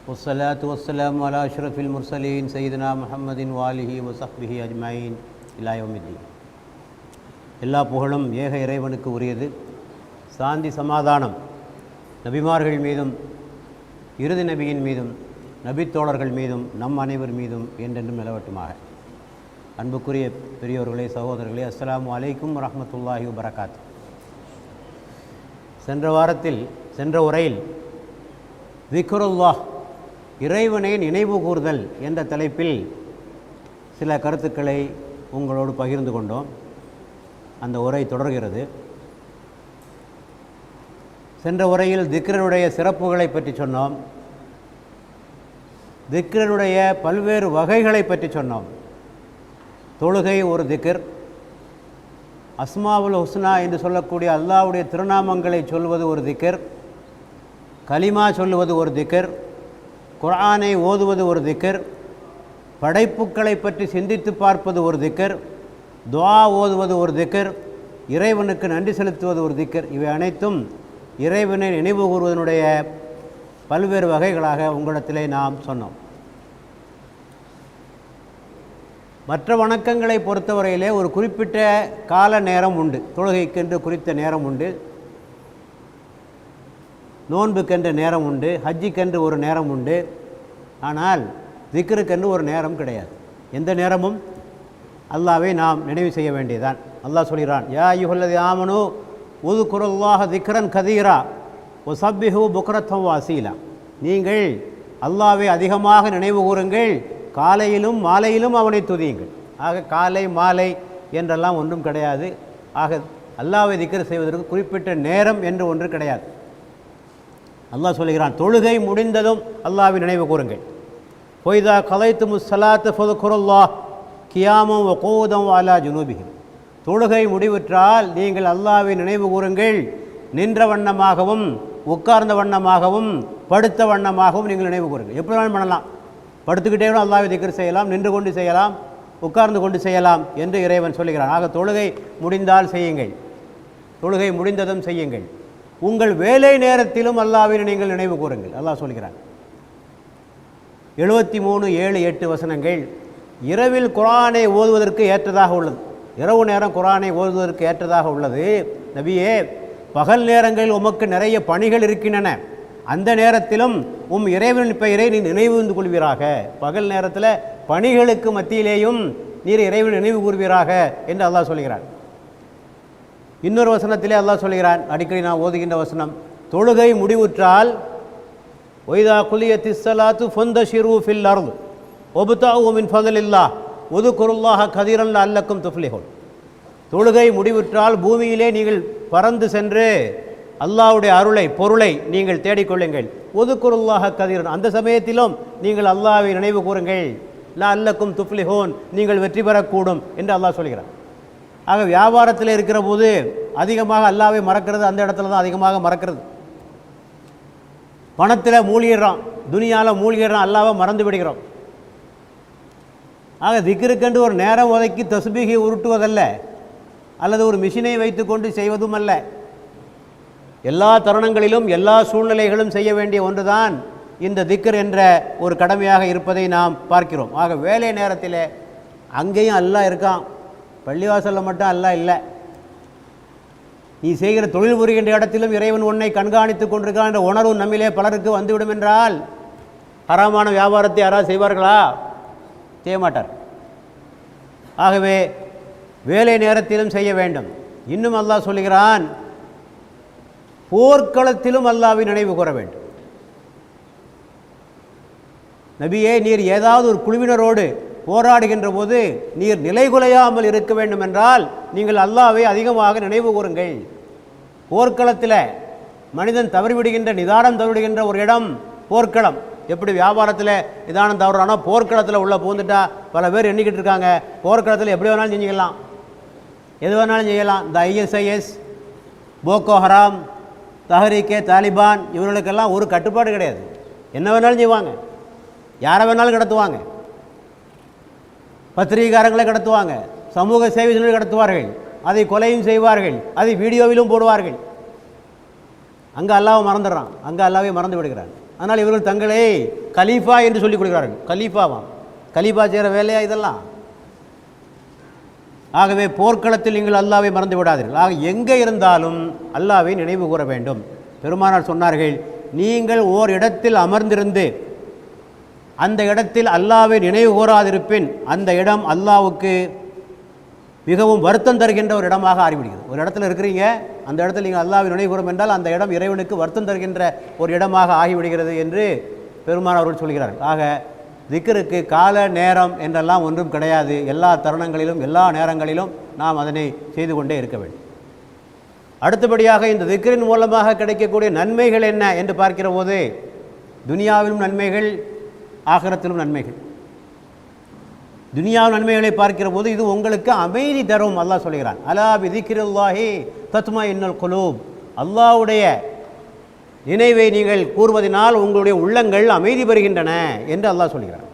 வஸ்ஸலாத்து வஸ்ஸலாமு அலா அஷ்ரஃபில் முர்சலீன் சய்யிதுனா முஹம்மதின் வாலிஹி வஸஹ்பிஹி அஜ்மஈன் இலா யௌமித்தீன். எல்லா புகழும் ஏக இறைவனுக்கு உரியது. சாந்தி சமாதானம் நபிமார்கள் மீதும் இறுதி நபியின் மீதும் நபித்தோழர்கள் மீதும் நம் அனைவர் மீதும் என்றென்றும் நிலவட்டுமாக. அன்புக்குரிய பெரியோர்களே, சகோதரர்களே, அஸ்ஸலாமு அலைக்கும் வரஹ்மத்துல்லாஹி வபரகாத்து. சென்ற உரையில் திக்ருல்லாஹ் இறைவனை நினைவு கூர்தல் என்ற தலைப்பில் சில கருத்துக்களை உங்களோடு பகிர்ந்து கொண்டோம். அந்த உரை தொடர்கிறது. சென்ற உரையில் திக்ரனுடைய சிறப்புகளை பற்றி சொன்னோம், திக்ரனுடைய பல்வேறு வகைகளை பற்றி சொன்னோம். தொழுகை ஒரு திக்ர், அஸ்மாவுல் ஹுஸ்னா என்று சொல்லக்கூடிய அல்லாஹ்வுடைய திருநாமங்களை சொல்வது ஒரு திக்ர், கலிமா சொல்லுவது ஒரு திக்ர், குர்ஆனை ஓதுவது ஒரு திக்ர், படைப்புக்களை பற்றி சிந்தித்து பார்ப்பது ஒரு திக்ர், துஆ ஓதுவது ஒரு திக்ர், இறைவனுக்கு நன்றி செலுத்துவது ஒரு திக்ர். இவை அனைத்தும் இறைவனை நினைவு கூறுவதனுடைய பல்வேறு வகைகளாக உங்களிடத்திலே நாம் சொன்னோம். மற்ற வணக்கங்களை பொறுத்தவரையிலே ஒரு குறிப்பிட்ட கால நேரம் உண்டு. தொழுகைக்கென்று குறித்த நேரம் உண்டு, நோன்புக்கென்று நேரம் உண்டு, ஹஜ்ஜிக்கென்று ஒரு நேரம் உண்டு. ஆனால் திக்ருக்கென்று ஒரு நேரம் கிடையாது. எந்த நேரமும் அல்லாஹ்வை நாம் நினைவு செய்ய வேண்டியதான். அல்லாஹ் சொல்கிறான், யா அய்யுஹல்லதீன ஆமனூ உதுகுருல்லாஹ திக்ரன் கதீரா வஸப்பிஹு புக்ரத்தன் வஅசீலா. நீங்கள் அல்லாஹ்வை அதிகமாக நினைவு கூறுங்கள், காலையிலும் மாலையிலும் அவனை துதியுங்கள். ஆக காலை மாலை என்றெல்லாம் ஒன்றும் கிடையாது. ஆக அல்லாஹ்வை திக்ர் செய்வதற்கு குறிப்பிட்ட நேரம் என்று ஒன்று கிடையாது. அல்லாஹ் சொல்கிறான், தொழுகை முடிந்ததும் அல்லாஹ்வை நினைவு கூறுங்கள். ஃபைதா கலைத்துமுஸ் ஸலாத்த ஃபதுகுருல்லாஹ் கியாமம் வகூதம் அலா ஜுனூபிஹிம். தொழுகை முடிவுற்றால் நீங்கள் அல்லாஹ்வை நினைவு கூறுங்கள், நின்ற வண்ணமாகவும் உட்கார்ந்த வண்ணமாகவும் படுத்த வண்ணமாகவும் நீங்கள் நினைவு கூறுங்கள். எப்படி வேணாலும் பண்ணலாம். படுத்துக்கிட்டே கூட அல்லாஹ்வை திக்ர் செய்யலாம், நின்று கொண்டு செய்யலாம், உட்கார்ந்து கொண்டு செய்யலாம் என்று இறைவன் சொல்கிறான். ஆக தொழுகை முடிந்தால் செய்யுங்கள், தொழுகை முடிந்ததும் செய்யுங்கள். உங்கள் வேலை நேரத்திலும் அல்லாஹ்வை நீங்கள் நினைவு கூறுங்கள். அல்லாஹ் சொல்கிறான். 73, 7, 8 வசனங்கள் இரவில் குர்ஆனை ஓதுவதற்கு ஏற்றதாக உள்ளது. இரவு நேரம் குர்ஆனை ஓதுவதற்கு ஏற்றதாக உள்ளது. நபியே, பகல் நேரங்களில் உமக்கு நிறைய பணிகள் இருக்கின்றன, அந்த நேரத்திலும் இறைவனின் பெயரை நீ நினைவு கொள்வீராக. பகல் நேரத்தில் பணிகளுக்கு மத்தியிலேயும் நீர் இறைவன் நினைவு கூறுவீராக என்று அல்லாஹ் சொல்கிறார். இன்னொரு வசனத்திலே அல்லாஹ் சொல்கிறான், அடிக்கடி நான் ஓதுகின்ற வசனம், தொழுகை முடிவுற்றால் ஒய்தா குலியத்தி ஸலாத்து ஃபந்தஷிரு ஃபில் அர்து வப்தகு மின் ஃபضலில்லாஹ் வதுகுருல்லாஹ கதீரன் லஅல்லக்கும் துஃப்லிஹூன். தொழுகை முடிவுற்றால் பூமியிலே நீங்கள் பறந்து சென்று அல்லாஹ்வுடைய அருளை பொருளை நீங்கள் தேடிக்கொள்ளுங்கள். வதுகுருல்லாஹ கதீரன், அந்த சமயத்திலும் நீங்கள் அல்லாஹ்வை நினைவு கூறுங்கள். லஅல்லக்கும் துஃப்லிஹூன், நீங்கள் வெற்றி பெறக்கூடும் என்று அல்லாஹ் சொல்கிறான். ஆக வியாபாரத்தில் இருக்கிற போது அதிகமாக அல்லாஹ்வை மறக்கிறது, அந்த இடத்துல தான் அதிகமாக மறக்கிறது. பணத்தில் மூழ்கிடுறோம், துனியாவில் மூழ்கிடுறோம், அல்லாஹ்வை மறந்து விடுகிறோம். ஆக திக்ருக்கென்று ஒரு நேரம் ஒதுக்கி தஸ்பீஹை உருட்டுவதல்ல, அல்லது ஒரு மிஷினை வைத்து கொண்டு செய்வதும் அல்ல. எல்லா தருணங்களிலும் எல்லா சூழ்நிலைகளும் செய்ய வேண்டிய ஒன்றுதான் இந்த திக்ர் என்ற ஒரு கடமையாக இருப்பதை நாம் பார்க்கிறோம். ஆக வேலை நேரத்தில் அங்கேயும் அல்லாஹ் இருக்கான், பள்ளிவாசலில் மட்டும் அல்லாஹ் இல்லை. நீ செய்கிற தொழில் புரிகின்ற இடத்திலும் இறைவன் உன்னை கண்காணித்து கொண்டிருக்கான் என்ற உணர்வு நம்மிலே பலருக்கு வந்துவிடும் என்றால் ஹராமான வியாபாரத்தை யாராவது செய்வார்களா? செய்ய மாட்டார். ஆகவே வேலை நேரத்திலும் செய்ய வேண்டும். இன்னும் அல்லாஹ் சொல்கிறான், போர்க்களத்திலும் அல்லாஹ்வை நினைவு கூற வேண்டும். நபியே, நீர் ஏதாவது ஒரு குழுவினரோடு போராடுகின்ற போது நீர் நிலைகுலையாமல் இருக்க வேண்டும் என்றால் நீங்கள் அல்லாஹ்வை அதிகமாக நினைவு கூறுங்கள். போர்க்களத்தில் மனிதன் தவறிவிடுகின்ற, நிதானம் தவறிவிடுகின்ற ஒரு இடம் போர்க்களம். எப்படி வியாபாரத்தில் நிதானம் தவறானோ போர்க்களத்தில் உள்ள பூந்துட்டா பல பேர் எண்ணிக்கிட்டு இருக்காங்க. போர்க்களத்தில் எப்படி வேணாலும் செஞ்சுக்கலாம், எது வேணாலும் செய்யலாம். இந்த ISIS, போக்கோ ஹராம், தஹ்ரீக்கே தாலிபான், இவர்களுக்கெல்லாம் ஒரு கட்டுப்பாடு கிடையாது. என்ன வேணாலும் செய்வாங்க, யாரை வேணாலும் கடத்துவாங்க, பத்திரிகைக்காரங்களை கடத்துவாங்க, சமூக சேவை கடத்துவார்கள், அதை கொலையும் செய்வார்கள், அதை வீடியோவிலும் போடுவார்கள். அங்கே அல்லாஹ்வை மறந்துடுறான், அங்கே அல்லாஹ்வை மறந்து விடுகிறான். ஆனால் இவர்கள் தங்களை கலீஃபா என்று சொல்லிக் கொடுக்கிறார்கள். கலீஃபாவாம், கலீஃபா செய்கிற வேலையா இதெல்லாம்? ஆகவே போர்க்களத்தில் நீங்கள் அல்லாஹ்வை மறந்து விடாதீர்கள். ஆக எங்கே இருந்தாலும் அல்லாஹ்வை நினைவு கூற வேண்டும். பெருமானார் சொன்னார்கள், நீங்கள் ஓர் இடத்தில் அமர்ந்திருந்து அந்த இடத்தில் அல்லாஹ்வை நினைவு கூறாதிருப்பின் அந்த இடம் அல்லாஹ்வுக்கு மிகவும் வருத்தம் தருகின்ற ஒரு இடமாக ஆகிவிடுகிறது. ஒரு இடத்துல இருக்கிறீங்க, அந்த இடத்துல நீங்கள் அல்லாஹ்வை நினைவு கூறும் என்றால் அந்த இடம் இறைவனுக்கு வருத்தம் தருகின்ற ஒரு இடமாக ஆகிவிடுகிறது என்று பெருமானார் அவர்கள் சொல்கிறார்கள். ஆக திக்ருக்கு கால நேரம் என்றெல்லாம் ஒன்றும் கிடையாது. எல்லா தருணங்களிலும் எல்லா நேரங்களிலும் நாம் அதனை செய்து கொண்டே இருக்க வேண்டும். அடுத்தபடியாக இந்த திக்ரின் மூலமாக கிடைக்கக்கூடிய நன்மைகள் என்ன என்று பார்க்கிற போது துனியாவிலும் நன்மைகள், ஆகிரத்திலும் நன்மைகள். துனியாவின் நன்மைகளை பார்க்கிற போது இது உங்களுக்கு அமைதி தரும். அல்லாஹ் சொல்கிறான், அலா பி திக்ரில்லாஹி தத்மஇன்னுல் குலூப், அல்லாஹ்வுடைய நினைவை நீங்கள் கூறுவதனால் உங்களுடைய உள்ளங்கள் அமைதி பெறுகின்றன என்று அல்லாஹ் சொல்கிறான்.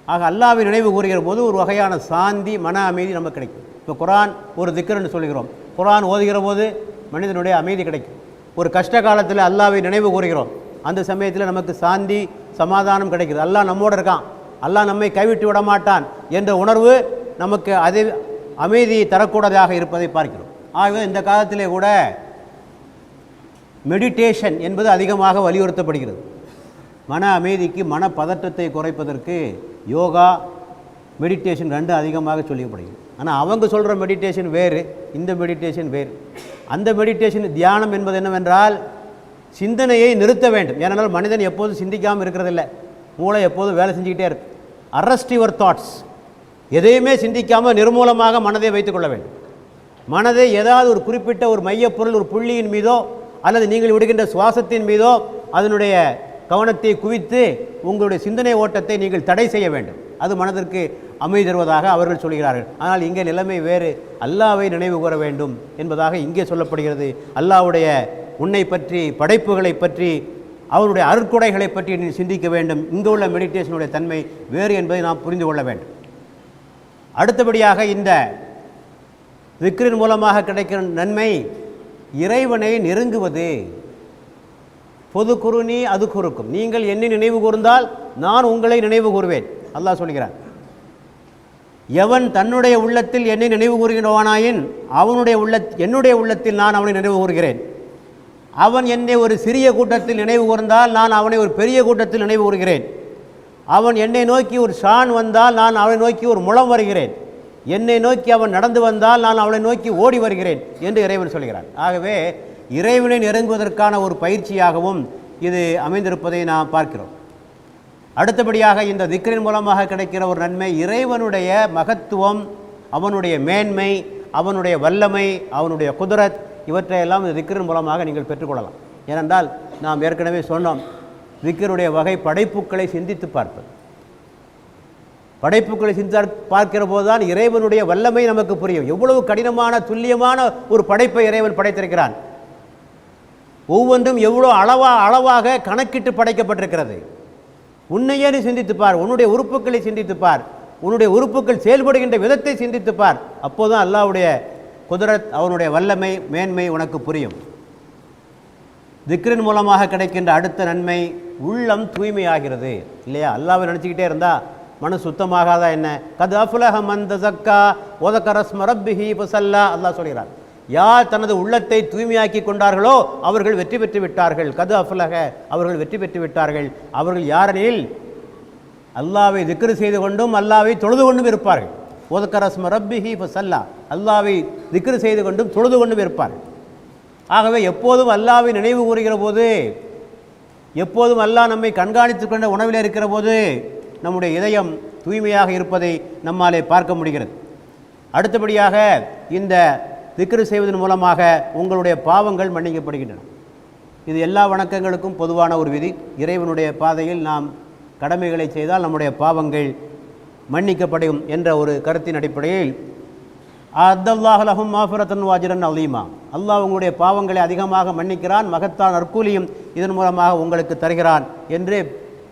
ஆக அல்லாஹ்வை நினைவு கூறுகிற போது ஒரு வகையான சாந்தி, மன அமைதி நமக்கு கிடைக்கும். இப்போ குர்ஆன் ஒரு திக்ர்னு சொல்கிறோம், குர்ஆன் ஓதுகிற போது மனிதனுடைய அமைதி கிடைக்கும். ஒரு கஷ்ட காலத்தில் அல்லாஹ்வை நினைவு கூறுகிறோம், அந்த சமயத்தில் நமக்கு சாந்தி, சமாதானம் கிடைக்குது. அல்லாஹ் நம்மோடு இருக்கான், அல்லாஹ் நம்மை கைவிட்டு விட மாட்டான் என்ற உணர்வு நமக்கு அது அமைதி தரக்கூடதாக இருப்பதை பார்க்கிறோம். ஆகவே இந்த காலத்திலே கூட மெடிடேஷன் என்பது அதிகமாக வலியுறுத்தப்படுகிறது. மன அமைதிக்கு, மன பதற்றத்தை குறைப்பதற்கு யோகா, மெடிடேஷன் ரெண்டு அதிகமாக சொல்லப்படுகிறது. ஆனால் அவங்க சொல்கிற மெடிடேஷன் வேறு, இந்த மெடிடேஷன் வேறு. அந்த மெடிடேஷன் தியானம் என்பது என்னவென்றால் சிந்தனையை நிறுத்த வேண்டும். ஏனென்றால் மனிதன் எப்போதும் சிந்திக்காமல் இருக்கிறதில்லை, மூளை எப்போதும் வேலை செஞ்சுக்கிட்டே இருக்கு. அரெஸ்ட் யுவர் தாட்ஸ், எதையுமே சிந்திக்காமல் நிர்மூலமாக மனதை வைத்துக்கொள்ள வேண்டும். மனதை ஏதாவது ஒரு குறிப்பிட்ட ஒரு மையப்பொருள், ஒரு புள்ளியின் மீதோ அல்லது நீங்கள் விடுகின்ற சுவாசத்தின் மீதோ அதனுடைய கவனத்தை குவித்து உங்களுடைய சிந்தனை ஓட்டத்தை நீங்கள் தடை செய்ய வேண்டும். அது மனதிற்கு அமைதி தருவதாக அவர்கள் சொல்கிறார்கள். ஆனால் இங்கே நிலைமை வேறு, அல்லாஹ்வை நினைவு கூற வேண்டும் என்பதாக இங்கே சொல்லப்படுகிறது. அல்லாஹ்வுடைய உன்னை பற்றி, படைப்புகளை பற்றி, அவருடைய அருட்கொடைகளை பற்றி நீ சிந்திக்க வேண்டும். இங்கே உள்ள மெடிடேஷனுடைய தன்மை வேறு என்பதை நாம் புரிந்து கொள்ள வேண்டும். அடுத்தபடியாக இந்த திக்ரின் மூலமாக கிடைக்கிற நன்மை இறைவனை நெருங்குவது. பொது குருணி அது குறுக்கும், நீங்கள் என்னை நினைவு கூர்ந்தால் நான் உங்களை நினைவு கூறுவேன். அல்லாஹ் சொல்கிறான், எவன் தன்னுடைய உள்ளத்தில் என்னை நினைவு கூறுகிறவானாயின் என்னுடைய உள்ளத்தில் நான் அவனை நினைவு கூறுகிறேன். அவன் என்னை ஒரு சிறிய கூட்டத்தில் நினைவு கூர்ந்தால் நான் அவனை ஒரு பெரிய கூட்டத்தில் நினைவு கூறுகிறேன். அவன் என்னை நோக்கி ஒரு ஷான் வந்தால் நான் அவனை நோக்கி ஒரு முழம் வருகிறேன். என்னை நோக்கி அவன் நடந்து வந்தால் நான் அவனை நோக்கி ஓடி வருகிறேன் என்று இறைவன் சொல்கிறான். ஆகவே இறைவனை நெருங்குவதற்கான ஒரு பயிற்சியாகவும் இது அமைந்திருப்பதை நாம் பார்க்கிறோம். அடுத்தபடியாக இந்த திக்ரின் மூலமாக கிடைக்கிற ஒரு நன்மை, இறைவனுடைய மகத்துவம், அவனுடைய மேன்மை, அவனுடைய வல்லமை, அவனுடைய குதரத், இவற்றையெல்லாம் இந்த திக்ரின் மூலமாக நீங்கள் பெற்றுக்கொள்ளலாம். ஏனென்றால் நாம் ஏற்கனவே சொன்னோம், திக்ருடைய வகை படைப்புகளை சிந்தித்து பார்ப்பது. படைப்புகளை சிந்தித்து பார்க்கிற போதுதான் இறைவனுடைய வல்லமை நமக்கு புரியும். எவ்வளவு கடினமான துல்லியமான ஒரு படைப்பை இறைவன் படைத்திருக்கிறான். ஒவ்வொன்றும் எவ்வளோ அளவாக கணக்கிட்டு படைக்கப்பட்டிருக்கிறது. உன்னையே நீ சிந்தித்துப்பார், உன்னுடைய உறுப்புகளை சிந்தித்துப்பார், உன்னுடைய உறுப்புகள் செயல்படுகின்ற விதத்தை சிந்தித்துப்பார். அப்போதுதான் அல்லாஹ்வுடைய குதரத், அவனுடைய வல்லமை, மேன்மை உனக்கு புரியும். திக்ரின் மூலமாக கிடைக்கின்ற அடுத்த நன்மை, உள்ளம் தூய்மையாகிறது. இல்லையா? அல்லாஹ்வை நினச்சிக்கிட்டே இருந்தால் மனசு சுத்தமாகாதா என்ன? கத் அஃப்லஹ மன் தஸக்கா வ ஸக்கர ஸ்ம ரப்பிஹி ஃபஸல்லா. அல்லாஹ் சொல்கிறார், யார் தனது உள்ளத்தை தூய்மையாக்கி கொண்டார்களோ அவர்கள் வெற்றி பெற்று விட்டார்கள். கது அஃப்லஹ, அவர்கள் வெற்றி பெற்று விட்டார்கள். அவர்கள் யாரெனில் அல்லாஹ்வை திக்ரு செய்து கொண்டும் அல்லாஹ்வை தொழுது கொண்டும் இருப்பார்கள். வ ஸக்கர ஸ்ம ரப்பிஹி ஃபஸல்லா, அல்லாஹ்வை திக்ரு செய்து கொண்டும் தொழுது கொண்டும் இருப்பார்கள். ஆகவே எப்போதும் அல்லாஹ்வை நினைவு கூறுகிற போது, எப்போதும் அல்லாஹ் நம்மை கண்காணித்து கொண்ட உணவில் இருக்கிற போது நம்முடைய இதயம் தூய்மையாக இருப்பதை நம்மாலே பார்க்க முடிகிறது. அடுத்தபடியாக இந்த திக்ரு செய்வதன் மூலமாக உங்களுடைய பாவங்கள் மன்னிக்கப்படுகின்றன. இது எல்லா வணக்கங்களுக்கும் பொதுவான ஒரு விதி. இறைவனுடைய பாதையில் நாம் கடமைகளை செய்தால் நம்முடைய பாவங்கள் மன்னிக்கப்படும் என்ற ஒரு கருத்தின் அடிப்படையில் அத்தல்லாஹ் லஹும் மாஃபிரத்தன் வாஜிரன் அலீமா, அல்லாஹ் உங்களுடைய பாவங்களை அதிகமாக மன்னிக்கிறான், மகத்தான் நற்கூலியும் இதன் மூலமாக உங்களுக்கு தருகிறான் என்று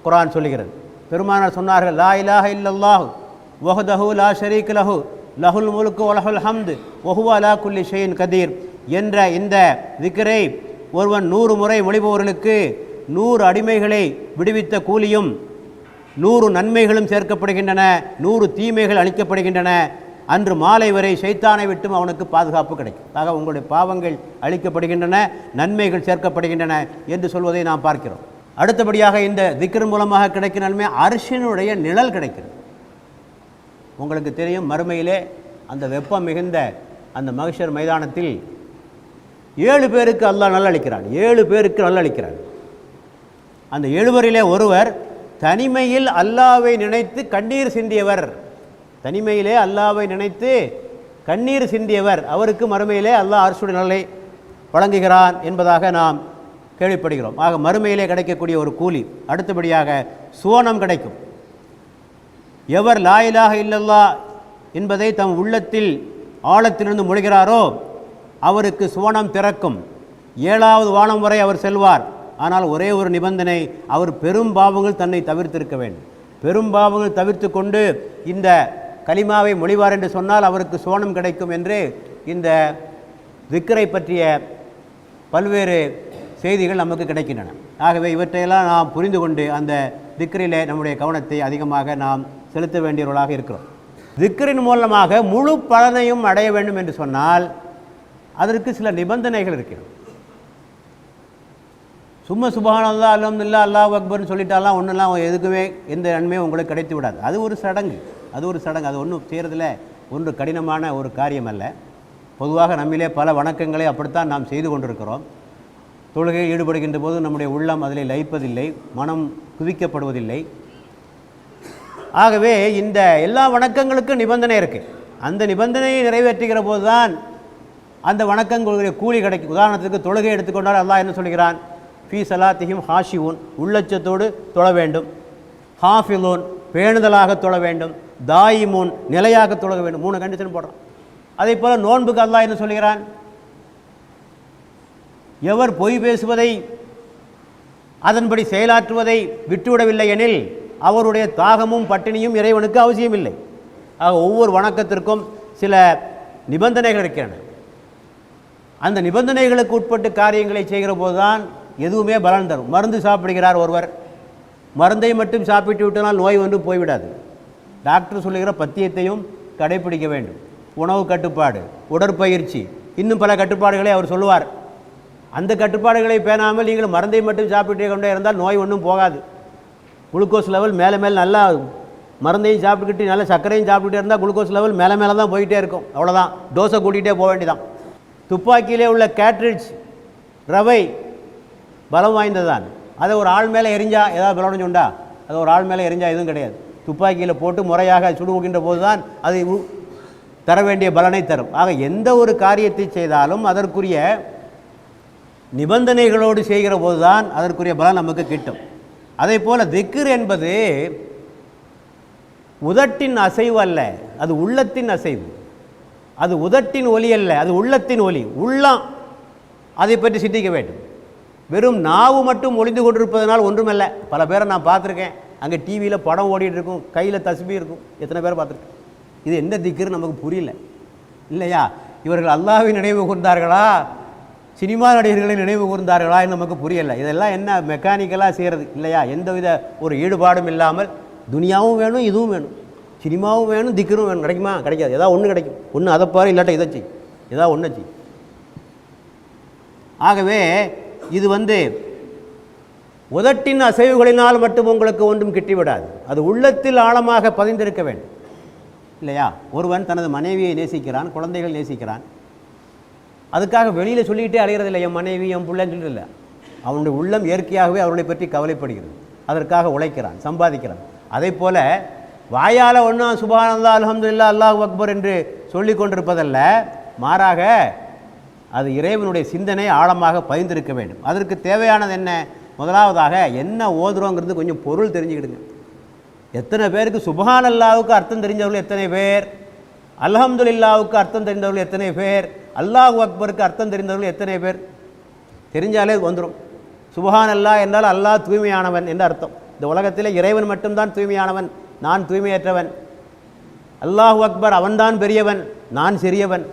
குர்ஆன் சொல்லுகிறது. பெருமானார் சொன்னார்கள், லா இலாஹ இல்லல்லாஹு வஹ்தஹு லா ஷரீக லஹு லஹுல் முல்கு வ லஹுல் ஹம்து வ ஹுவ அலா குல்லி ஷைஇன் கதீர் என்ற இந்த திக்ரை ஒருவன் 100 முறை மொழிபவர்களுக்கு 100 அடிமைகளை விடுவித்த கூலியும் 100 நன்மைகளும் சேர்க்கப்படுகின்றன, 100 தீமைகள் அளிக்கப்படுகின்றன. அன்று மாலை வரை ஷைத்தானை விட்டும் அவனுக்கு பாதுகாப்பு கிடைக்கும். ஆக உங்களுடைய பாவங்கள் அளிக்கப்படுகின்றன, நன்மைகள் சேர்க்கப்படுகின்றன என்று சொல்வதை நாம் பார்க்கிறோம். அடுத்தபடியாக இந்த திக்ர் மூலமாக கிடைக்கிற நன்மை, அர்ஷினுடைய நிழல் கிடைக்கிறது. உங்களுக்கு தெரியும், மறுமையிலே அந்த வெப்பம் மிகுந்த அந்த மஹ்ஷர் மைதானத்தில் 7 பேருக்கு அல்லாஹ் நல்லளிக்கிறான். 7 பேருக்கு நல்லளிக்கிறான். அந்த 7வரிலே ஒருவர் தனிமையில் அல்லாஹ்வை நினைத்து கண்ணீர் சிந்தியவர். தனிமையிலே அல்லாஹ்வை நினைத்து கண்ணீர் சிந்தியவர், அவருக்கு மறுமையிலே அல்லாஹ் அர்ஷுடைய நிழலை வழங்குகிறான் என்பதாக நாம் கேள்விப்படுகிறோம். ஆக மறுமையிலே கிடைக்கக்கூடிய ஒரு கூலி. அடுத்தபடியாக சுவனம் கிடைக்கும். எவர் லா இலாஹ இல்லல்லாஹ் என்பதை தம் உள்ளத்தில் ஆழத்திலிருந்து மொழிகிறாரோ அவருக்கு சுவனம் திறக்கும். 7வது வானம் வரை அவர் செல்வார். ஆனால் ஒரே ஒரு நிபந்தனை, அவர் பெரும் பாவங்கள் தன்னை தவிர்த்திருக்க வேண்டும். பெரும் பாவங்கள் தவிர்த்து கொண்டு இந்த கலிமாவை மொழிவார் என்று சொன்னால் அவருக்கு சுவனம் கிடைக்கும் என்று இந்த திக்ரை பற்றிய பல்வேறு செய்திகள் நமக்கு கிடைக்கின்றன. ஆகவே இவற்றையெல்லாம் நாம் புரிந்து கொண்டு அந்த திக்ரிலே நம்முடைய கவனத்தை அதிகமாக நாம் செலுத்த வேண்டியவர்களாக இருக்கிறோம். திக்ரின் மூலமாக முழு பலனையும் அடைய வேண்டும் என்று சொன்னால் அதற்கு சில நிபந்தனைகள் இருக்கிறது. சும்மா சுப்ஹானல்லாஹ் அல்ஹம்துலில்லாஹ் அல்லாஹு அக்பர்னு சொல்லிட்டாலாம் ஒன்றுலாம் எதுக்குமே எந்த நன்மையும் உங்களுக்கு கிடைத்து விடாது. அது ஒரு சடங்கு, அது ஒன்றும் செய்கிறதுல ஒன்று கடினமான ஒரு காரியம் அல்ல. பொதுவாக நம்மிலே பல வணக்கங்களை அப்படித்தான் நாம் செய்து கொண்டிருக்கிறோம். தொழுகையில் ஈடுபடுகின்ற போது நம்முடைய உள்ளம் அதில் லயிப்பதில்லை, மனம் குவிக்கப்படுவதில்லை. ஆகவே இந்த எல்லா வணக்கங்களுக்கும் நிபந்தனை இருக்குது. அந்த நிபந்தனையை நிறைவேற்றுகிற போது தான் அந்த வணக்கங்களுடைய கூலி கிடைக்கும். உதாரணத்துக்கு தொழுகை எடுத்துக்கொண்டால் அல்லாஹ் என்ன சொல்கிறான்? ஃபீ சலாத்திஹிம் ஹாஷிவூன், உள்ளச்சத்தோடு தொழ வேண்டும். ஹாஃபிலூன், பேணுதலாக தொழ வேண்டும். தாயிமூன், நிலையாக தொழ வேண்டும். 3 கண்டிஷன் போடுறான். அதே போல் நோன்புக்கு அல்லாஹ் என்ன சொல்கிறான்? எவர் பொய் பேசுவதை அதன்படி செயலாற்றுவதை விட்டுவிடவில்லை எனில் அவருடைய தாகமும் பட்டினியும் இறைவனுக்கு அவசியமில்லை. ஆக ஒவ்வொரு வணக்கத்திற்கும் சில நிபந்தனைகள் இருக்கின்றன. அந்த நிபந்தனைகளுக்கு உட்பட்டு காரியங்களை செய்கிற போதுதான் எதுவுமே பலன் தரும். மருந்து சாப்பிடுகிறார் ஒருவர், மருந்தை மட்டும் சாப்பிட்டு விட்டனால் நோய் ஒன்று போய்விடாது. டாக்டர் சொல்லுகிற பத்தியத்தையும் கடைபிடிக்க வேண்டும். உணவு கட்டுப்பாடு, உடற்பயிற்சி, இன்னும் பல கட்டுப்பாடுகளை அவர் சொல்லுவார். அந்த கட்டுப்பாடுகளை பேணாமல் நீங்கள் மருந்தை மட்டும் சாப்பிட்டு கொண்டே இருந்தால் நோய் ஒன்றும் போகாது. குளுக்கோஸ் லெவல் மேலே மேலே நல்லா மருந்தையும் சாப்பிட்டுக்கிட்டு நல்ல சர்க்கரையும் சாப்பிட்டுக்கிட்டே இருந்தால் குளுக்கோஸ் லெவல் மேலே மேலே தான் போயிட்டே இருக்கும். அவ்வளோதான், டோஸை கூட்டிகிட்டே போக வேண்டியதான். துப்பாக்கியிலே உள்ள கேட்ரிட்ஜ் ரவை பலம் வாய்ந்தது தான். அதை ஒரு ஆள் மேலே எரிஞ்சால் ஏதாவது பலன்னு சொண்டா? அதை ஒரு ஆள் மேலே எரிஞ்சால் எதுவும் கிடையாது. துப்பாக்கியில் போட்டு முறையாக சுடுகின்ற போது தான் அது தர வேண்டிய பலனை தரும். ஆக எந்த ஒரு காரியத்தை செய்தாலும் அதற்குரிய நிபந்தனைகளோடு செய்கிற போது தான் அதற்குரிய பலன் நமக்கு கிட்டும். அதே போல் திக்ர் என்பது உதட்டின் அசைவு அல்ல, அது உள்ளத்தின் அசைவு. அது உதட்டின் ஒலி அல்ல, அது உள்ளத்தின் ஒலி. உள்ளம் அதை பற்றி சிந்திக்க வேண்டும். வெறும் நாவு மட்டும் ஒளிந்து கொண்டிருப்பதனால் ஒன்றுமல்ல. பல பேரை நான் பார்த்துருக்கேன், அங்கே டிவியில் படம் ஓடிட்டு இருக்கும், கையில் தஸ்பீ இருக்கும். எத்தனை பேரை பார்த்துருக்கேன். இது என்ன திக்ரு நமக்கு புரியல இல்லையா? இவர்கள் அல்லாஹ்வை நினைவு கூர்ந்தார்களா, சினிமா நடிகர்களை நினைவு கூர்ந்தார்களா நமக்கு புரியலை. இதெல்லாம் என்ன மெக்கானிக்கலாக செய்கிறது இல்லையா? எந்தவித ஒரு ஈடுபாடும் இல்லாமல் துனியாவும் வேணும், இதுவும் வேணும், சினிமாவும் வேணும், திக்ரும் வேணும். கிடைக்குமா? கிடைக்காது. ஏதாவது ஒன்று கிடைக்கும். ஒன்று அதை பாரு, இல்லாட்ட இதை செய், ஏதாவது ஒன்று செய். ஆகவே இது உதட்டின் அசைவுகளினால் மட்டும் உங்களுக்கு ஒன்றும் கிட்டிவிடாது. அது உள்ளத்தில் ஆழமாக பதிந்திருக்க வேண்டும் இல்லையா? ஒருவன் தனது மனைவியை நேசிக்கிறான், குழந்தைகள் நேசிக்கிறான். அதுக்காக வெளியில் சொல்லிக்கிட்டே அலைகிறதில்லை, என் மனைவி என் பிள்ளைன்னு சொல்லிட்டு இல்லை. அவனுடைய உள்ளம் இயற்கையாகவே அவர்களை பற்றி கவலைப்படுகிறது. அதற்காக உழைக்கிறான், சம்பாதிக்கிறான். அதே போல் வாயால் ஒன்றும் சுப்ஹானல்லாஹ் அல்ஹம்துலில்லாஹ் அல்லாஹு அக்பர் என்று சொல்லி கொண்டிருப்பதல்ல, மாறாக அது இறைவனுடைய சிந்தனை ஆழமாக பதிந்திருக்க வேண்டும். அதற்கு தேவையானது என்ன? முதலாவதாக என்ன ஓதுறோங்கிறது கொஞ்சம் பொருள் தெரிஞ்சுக்கிடுங்க. எத்தனை பேருக்கு சுப்ஹானல்லாஹ்வுக்கு அர்த்தம் தெரிஞ்சவர்கள் எத்தனை பேர், அல்ஹம்துலில்லாஹ்வுக்கு அர்த்தம் தெரிந்தவர்கள் எத்தனை பேர், அல்லாஹு அக்பருக்கு அர்த்தம் தெரிந்தவர்கள் எத்தனை பேர்? தெரிஞ்சாலே வந்துடும். சுப்ஹானல்லாஹ் என்றால் அல்லாஹ் தூய்மையானவன் என்று அர்த்தம். இந்த உலகத்தில் இறைவன் மட்டும்தான் தூய்மையானவன், நான் தூய்மையற்றவன். அல்லாஹு அக்பர், அவன்தான் பெரியவன், நான் சிறியவன்.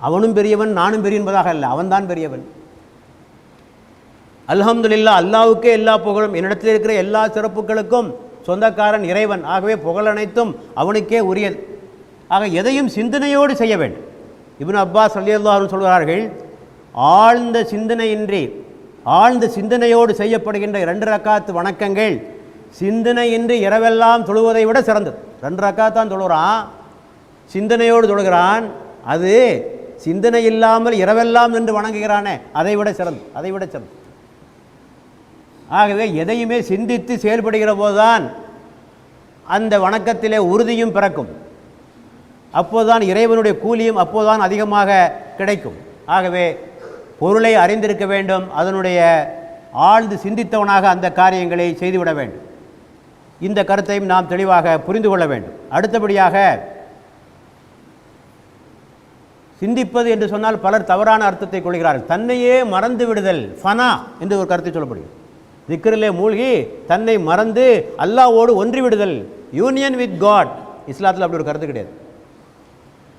அவனும் பெரியவன் நானும் பெரிய என்பதாக அல்ல, அவன்தான் பெரியவன். அல்ஹம்துலில்லாஹ், அல்லாஹ்வுக்கே எல்லா புகழும், என்னிடத்தில் இருக்கிற எல்லா சிறப்புகளுக்கும் சொந்தக்காரன் இறைவன். ஆகவே புகழ் அனைத்தும் அவனுக்கே உரியது. ஆக எதையும் சிந்தனையோடு செய்ய வேண்டும். இப்னு அப்பாஸ் ரலியல்லாஹு அன்ஹு சொல்கிறார்கள், ஆழ்ந்த சிந்தனையின்றி ஆழ்ந்த சிந்தனையோடு செய்யப்படுகின்ற 2 ரக்காத்து வணக்கங்கள் சிந்தனையின்றி இரவெல்லாம் தொழுவதை விட சிறந்தது. 2 ரக்காத்தான் தொழுகிறான், சிந்தனையோடு தொழுகிறான். அது சிந்தனை இல்லாமல் இரவெல்லாம் நின்று வணங்குகிறானே, அதை விட சிறந்தது, அதை விட சிறந்தது. ஆகவே எதையுமே சிந்தித்து செயல்படுகிற போதுதான் அந்த வணக்கத்திலே உறுதியும் பிறக்கும். அப்போதுதான் இறைவனுடைய கூலியும் அப்போதுதான் அதிகமாக கிடைக்கும். ஆகவே பொருளை அறிந்திருக்க வேண்டும், அதனுடைய ஆழ்ந்து சிந்தித்தவனாக அந்த காரியங்களை செய்துவிட வேண்டும். இந்த கருத்தையும் நாம் தெளிவாக புரிந்து கொள்ள வேண்டும். அடுத்தபடியாக, சிந்திப்பது என்று சொன்னால் பலர் தவறான அர்த்தத்தை கொள்கிறார்கள். தன்னையே மறந்து விடுதல், ஃபனா என்று ஒரு கருத்தை சொல்லப்படுகிறது. திக்ரிலே மூழ்கி தன்னை மறந்து அல்லாஹ்வோடு ஒன்றி விடுதல், யூனியன் வித் காட். இஸ்லாத்தில் அப்படி ஒரு கருத்து கிடையாது.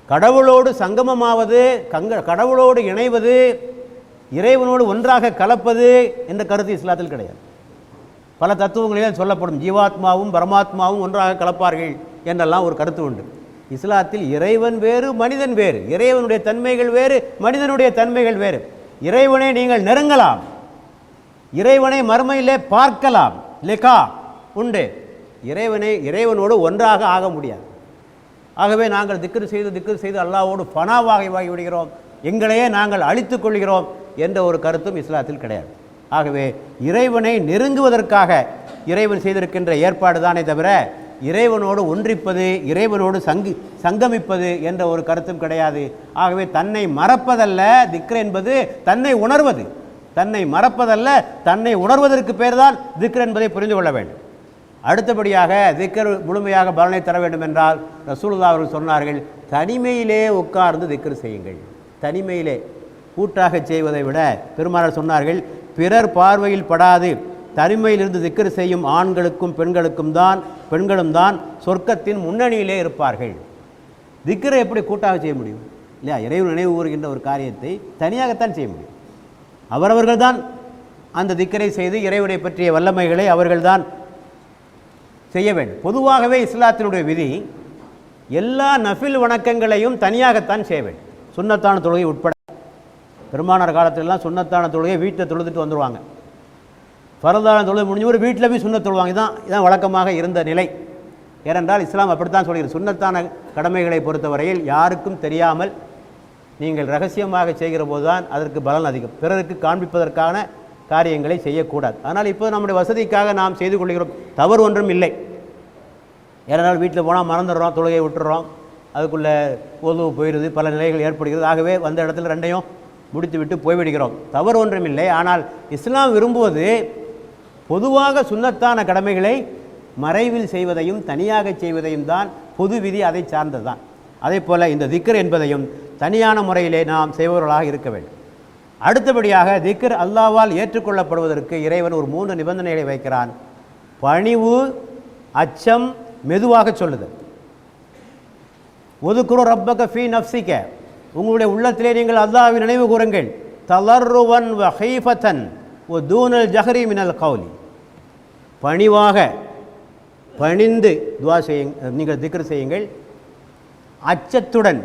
கடவுளோடு சங்கமமாவது, கடவுளோடு இணைவது, இறைவனோடு ஒன்றாக கலப்பது என்ற கருத்து இஸ்லாத்தில் கிடையாது. பல தத்துவங்களிலே சொல்லப்படும், ஜீவாத்மாவும் பரமாத்மாவும் ஒன்றாக கலப்பார்கள் என்றெல்லாம் ஒரு கருத்து உண்டு. இஸ்லாத்தில் இறைவன் வேறு, மனிதன் வேறு. இறைவனுடைய தன்மைகள் வேறு, மனிதனுடைய தன்மைகள் வேறு. இறைவனை நீங்கள் நெருங்கலாம், இறைவனை மறுமையிலே பார்க்கலாம், லிகா உண்டு. இறைவனோடு ஒன்றாக ஆக முடியாது. ஆகவே நாங்கள் திக்ர் செய்து அல்லாஹ்வோடு ஃபனாவாகி விடுகிறோம், எங்களையே நாங்கள் அழித்துக் கொள்கிறோம் என்ற ஒரு கருத்தும் இஸ்லாத்தில் கிடையாது. ஆகவே இறைவனை நெருங்குவதற்காக இறைவன் செய்திருக்கின்ற ஏற்பாடு தானே தவிர இறைவனோடு ஒன்றிப்பது, இறைவனோடு சங்கமிப்பது என்ற ஒரு கருத்தும் கிடையாது. ஆகவே தன்னை மறப்பதல்ல திக்ர் என்பது, தன்னை உணர்வது. தன்னை மறப்பதல்ல, தன்னை உணர்வதற்கு பேர் தான் திக்ர் என்பதை புரிந்து கொள்ள வேண்டும். அடுத்தபடியாக திக்ர் முழுமையாக பலனை தர வேண்டும் என்றால் ரசூலுல்லாஹ் அவர்கள் சொன்னார்கள், தனிமையிலே உட்கார்ந்து திக்ர் செய்யுங்கள். தனிமையிலே, கூட்டாக செய்வதை விட பெருமானார் சொன்னார்கள், பிறர் பார்வையில் படாது தனிமையிலிருந்து திக்ர் செய்யும் ஆண்களுக்கும் பெண்களும் தான் சொர்க்கத்தின் முன்னணியிலே இருப்பார்கள். திக்ரை எப்படி கூட்டாக செய்ய முடியும் இல்லையா? இறைவன் நினைவு கூறுகின்ற ஒரு காரியத்தை தனியாகத்தான் செய்ய முடியும். அவரவர்கள் தான் அந்த திக்ரை செய்து இறைவனை பற்றிய வல்லமைகளை அவர்கள்தான் செய்ய வேண்டும். பொதுவாகவே இஸ்லாத்தினுடைய விதி எல்லா நஃபில் வணக்கங்களையும் தனியாகத்தான் செய்ய வேண்டும். சுன்னத்தான தொழுகை உட்பட. பெருமானார் காலத்திலெல்லாம் சுன்னத்தான தொழுகை வீட்டில் தொழுதுட்டு வந்துடுவாங்க. ஃபரதான தொழுகை முடிஞ்ச ஒரு வீட்டில் போய் சுன்னத் தொழுவாங்க. இதான் வழக்கமாக இருந்த நிலை. ஏனென்றால் இஸ்லாம் அப்படித்தான் சொல்கிறது. சுன்னத்தான கடமைகளை பொறுத்தவரையில் யாருக்கும் தெரியாமல் நீங்கள் ரகசியமாக செய்கிற போது தான் அதற்கு பலன் அதிகம். பிறருக்கு காண்பிப்பதற்கான காரியங்களை செய்யக்கூடாது. ஆனால் இப்போ நம்முடைய வசதிக்காக நாம் செய்து கொள்கிறோம், தவறு ஒன்றும் இல்லை. ஏனென்றால் வீட்டில் போனால் மறந்துடுறோம், தொழுகையை விட்டுறோம், அதுக்குள்ளே உதவு போயிடுது, பல நிலைகள் ஏற்படுகிறது. ஆகவே வந்த இடத்துல ரெண்டையும் முடித்து விட்டு போய்விடுகிறோம், தவறு ஒன்றும் இல்லை. ஆனால் இஸ்லாம் விரும்புவது பொதுவாக சுன்னத்தான கடமைகளை மறைவில் செய்வதையும் தனியாக செய்வதையும் தான் பொது விதி, அதை சார்ந்தது தான். அதே போல் இந்த திக்ர் என்பதையும் தனியான முறையிலே நாம் செய்பவர்களாக இருக்க வேண்டும். அடுத்தபடியாக திக்ர் அல்லாஹ்வால் ஏற்றுக்கொள்ளப்படுவதற்கு இறைவன் ஒரு 3 நிபந்தனைகளை வைக்கிறான். பணிவு, அச்சம், மெதுவாக சொல்லுதல். ஒதுக்குரு ரப்பக ஃபீ நஃப்ஸிக, உங்களுடைய உள்ளத்திலே நீங்கள் அல்லாஹ்வை நினைவு கூறுங்கள். தலர்ருவன் வ ஹீஃபதன் வ தூனல் ஜஹரி மினல் கௌலி, பணிவாக பணிந்து துஆ செய்யுங்கள், நீங்கள் திக்ர் செய்யுங்கள். அச்சத்துடன்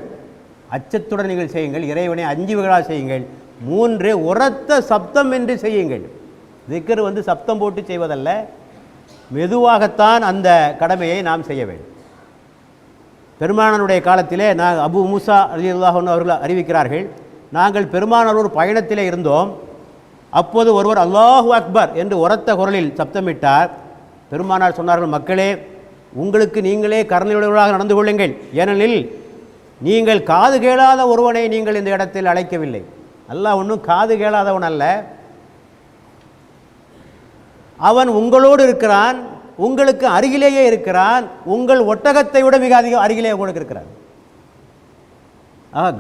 நீங்கள் செய்யுங்கள், இறைவனை அஞ்சுவர்களாக செய்யுங்கள். 3 உரத்த சப்தம் என்று செய்யுங்கள். திக்ர் சப்தம் போட்டு செய்வதல்ல, மெதுவாகத்தான் அந்த கடமையை நாம் செய்ய வேண்டும். பெருமானாருடைய காலத்திலே அபு மூசா ரலியல்லாஹு அன்ஹு அவர்கள் அறிவிக்கிறார்கள், நாங்கள் பெருமானார் ஒரு பயணத்திலே இருந்தோம். அப்போது ஒருவர் அல்லாஹு அக்பர் என்று உரத்த குரலில் சப்தமிட்டார். பெருமானார் சொன்னார்கள், மக்களே, உங்களுக்கு நீங்களே கருணையுடையவர்களாக நடந்து கொள்ளுங்கள். ஏனெனில் நீங்கள் காது கேளாத ஒருவனை நீங்கள் இந்த இடத்தில் அழைக்கவில்லை. அல்லாஹ் ஒன்றும் காது கேளாதவன் அல்ல, அவன் உங்களோடு இருக்கிறான், உங்களுக்கு அருகிலேயே இருக்கிறான், உங்கள் ஒட்டகத்தை விட மிக அதிக அருகிலே உங்களுக்கு இருக்கிறான்.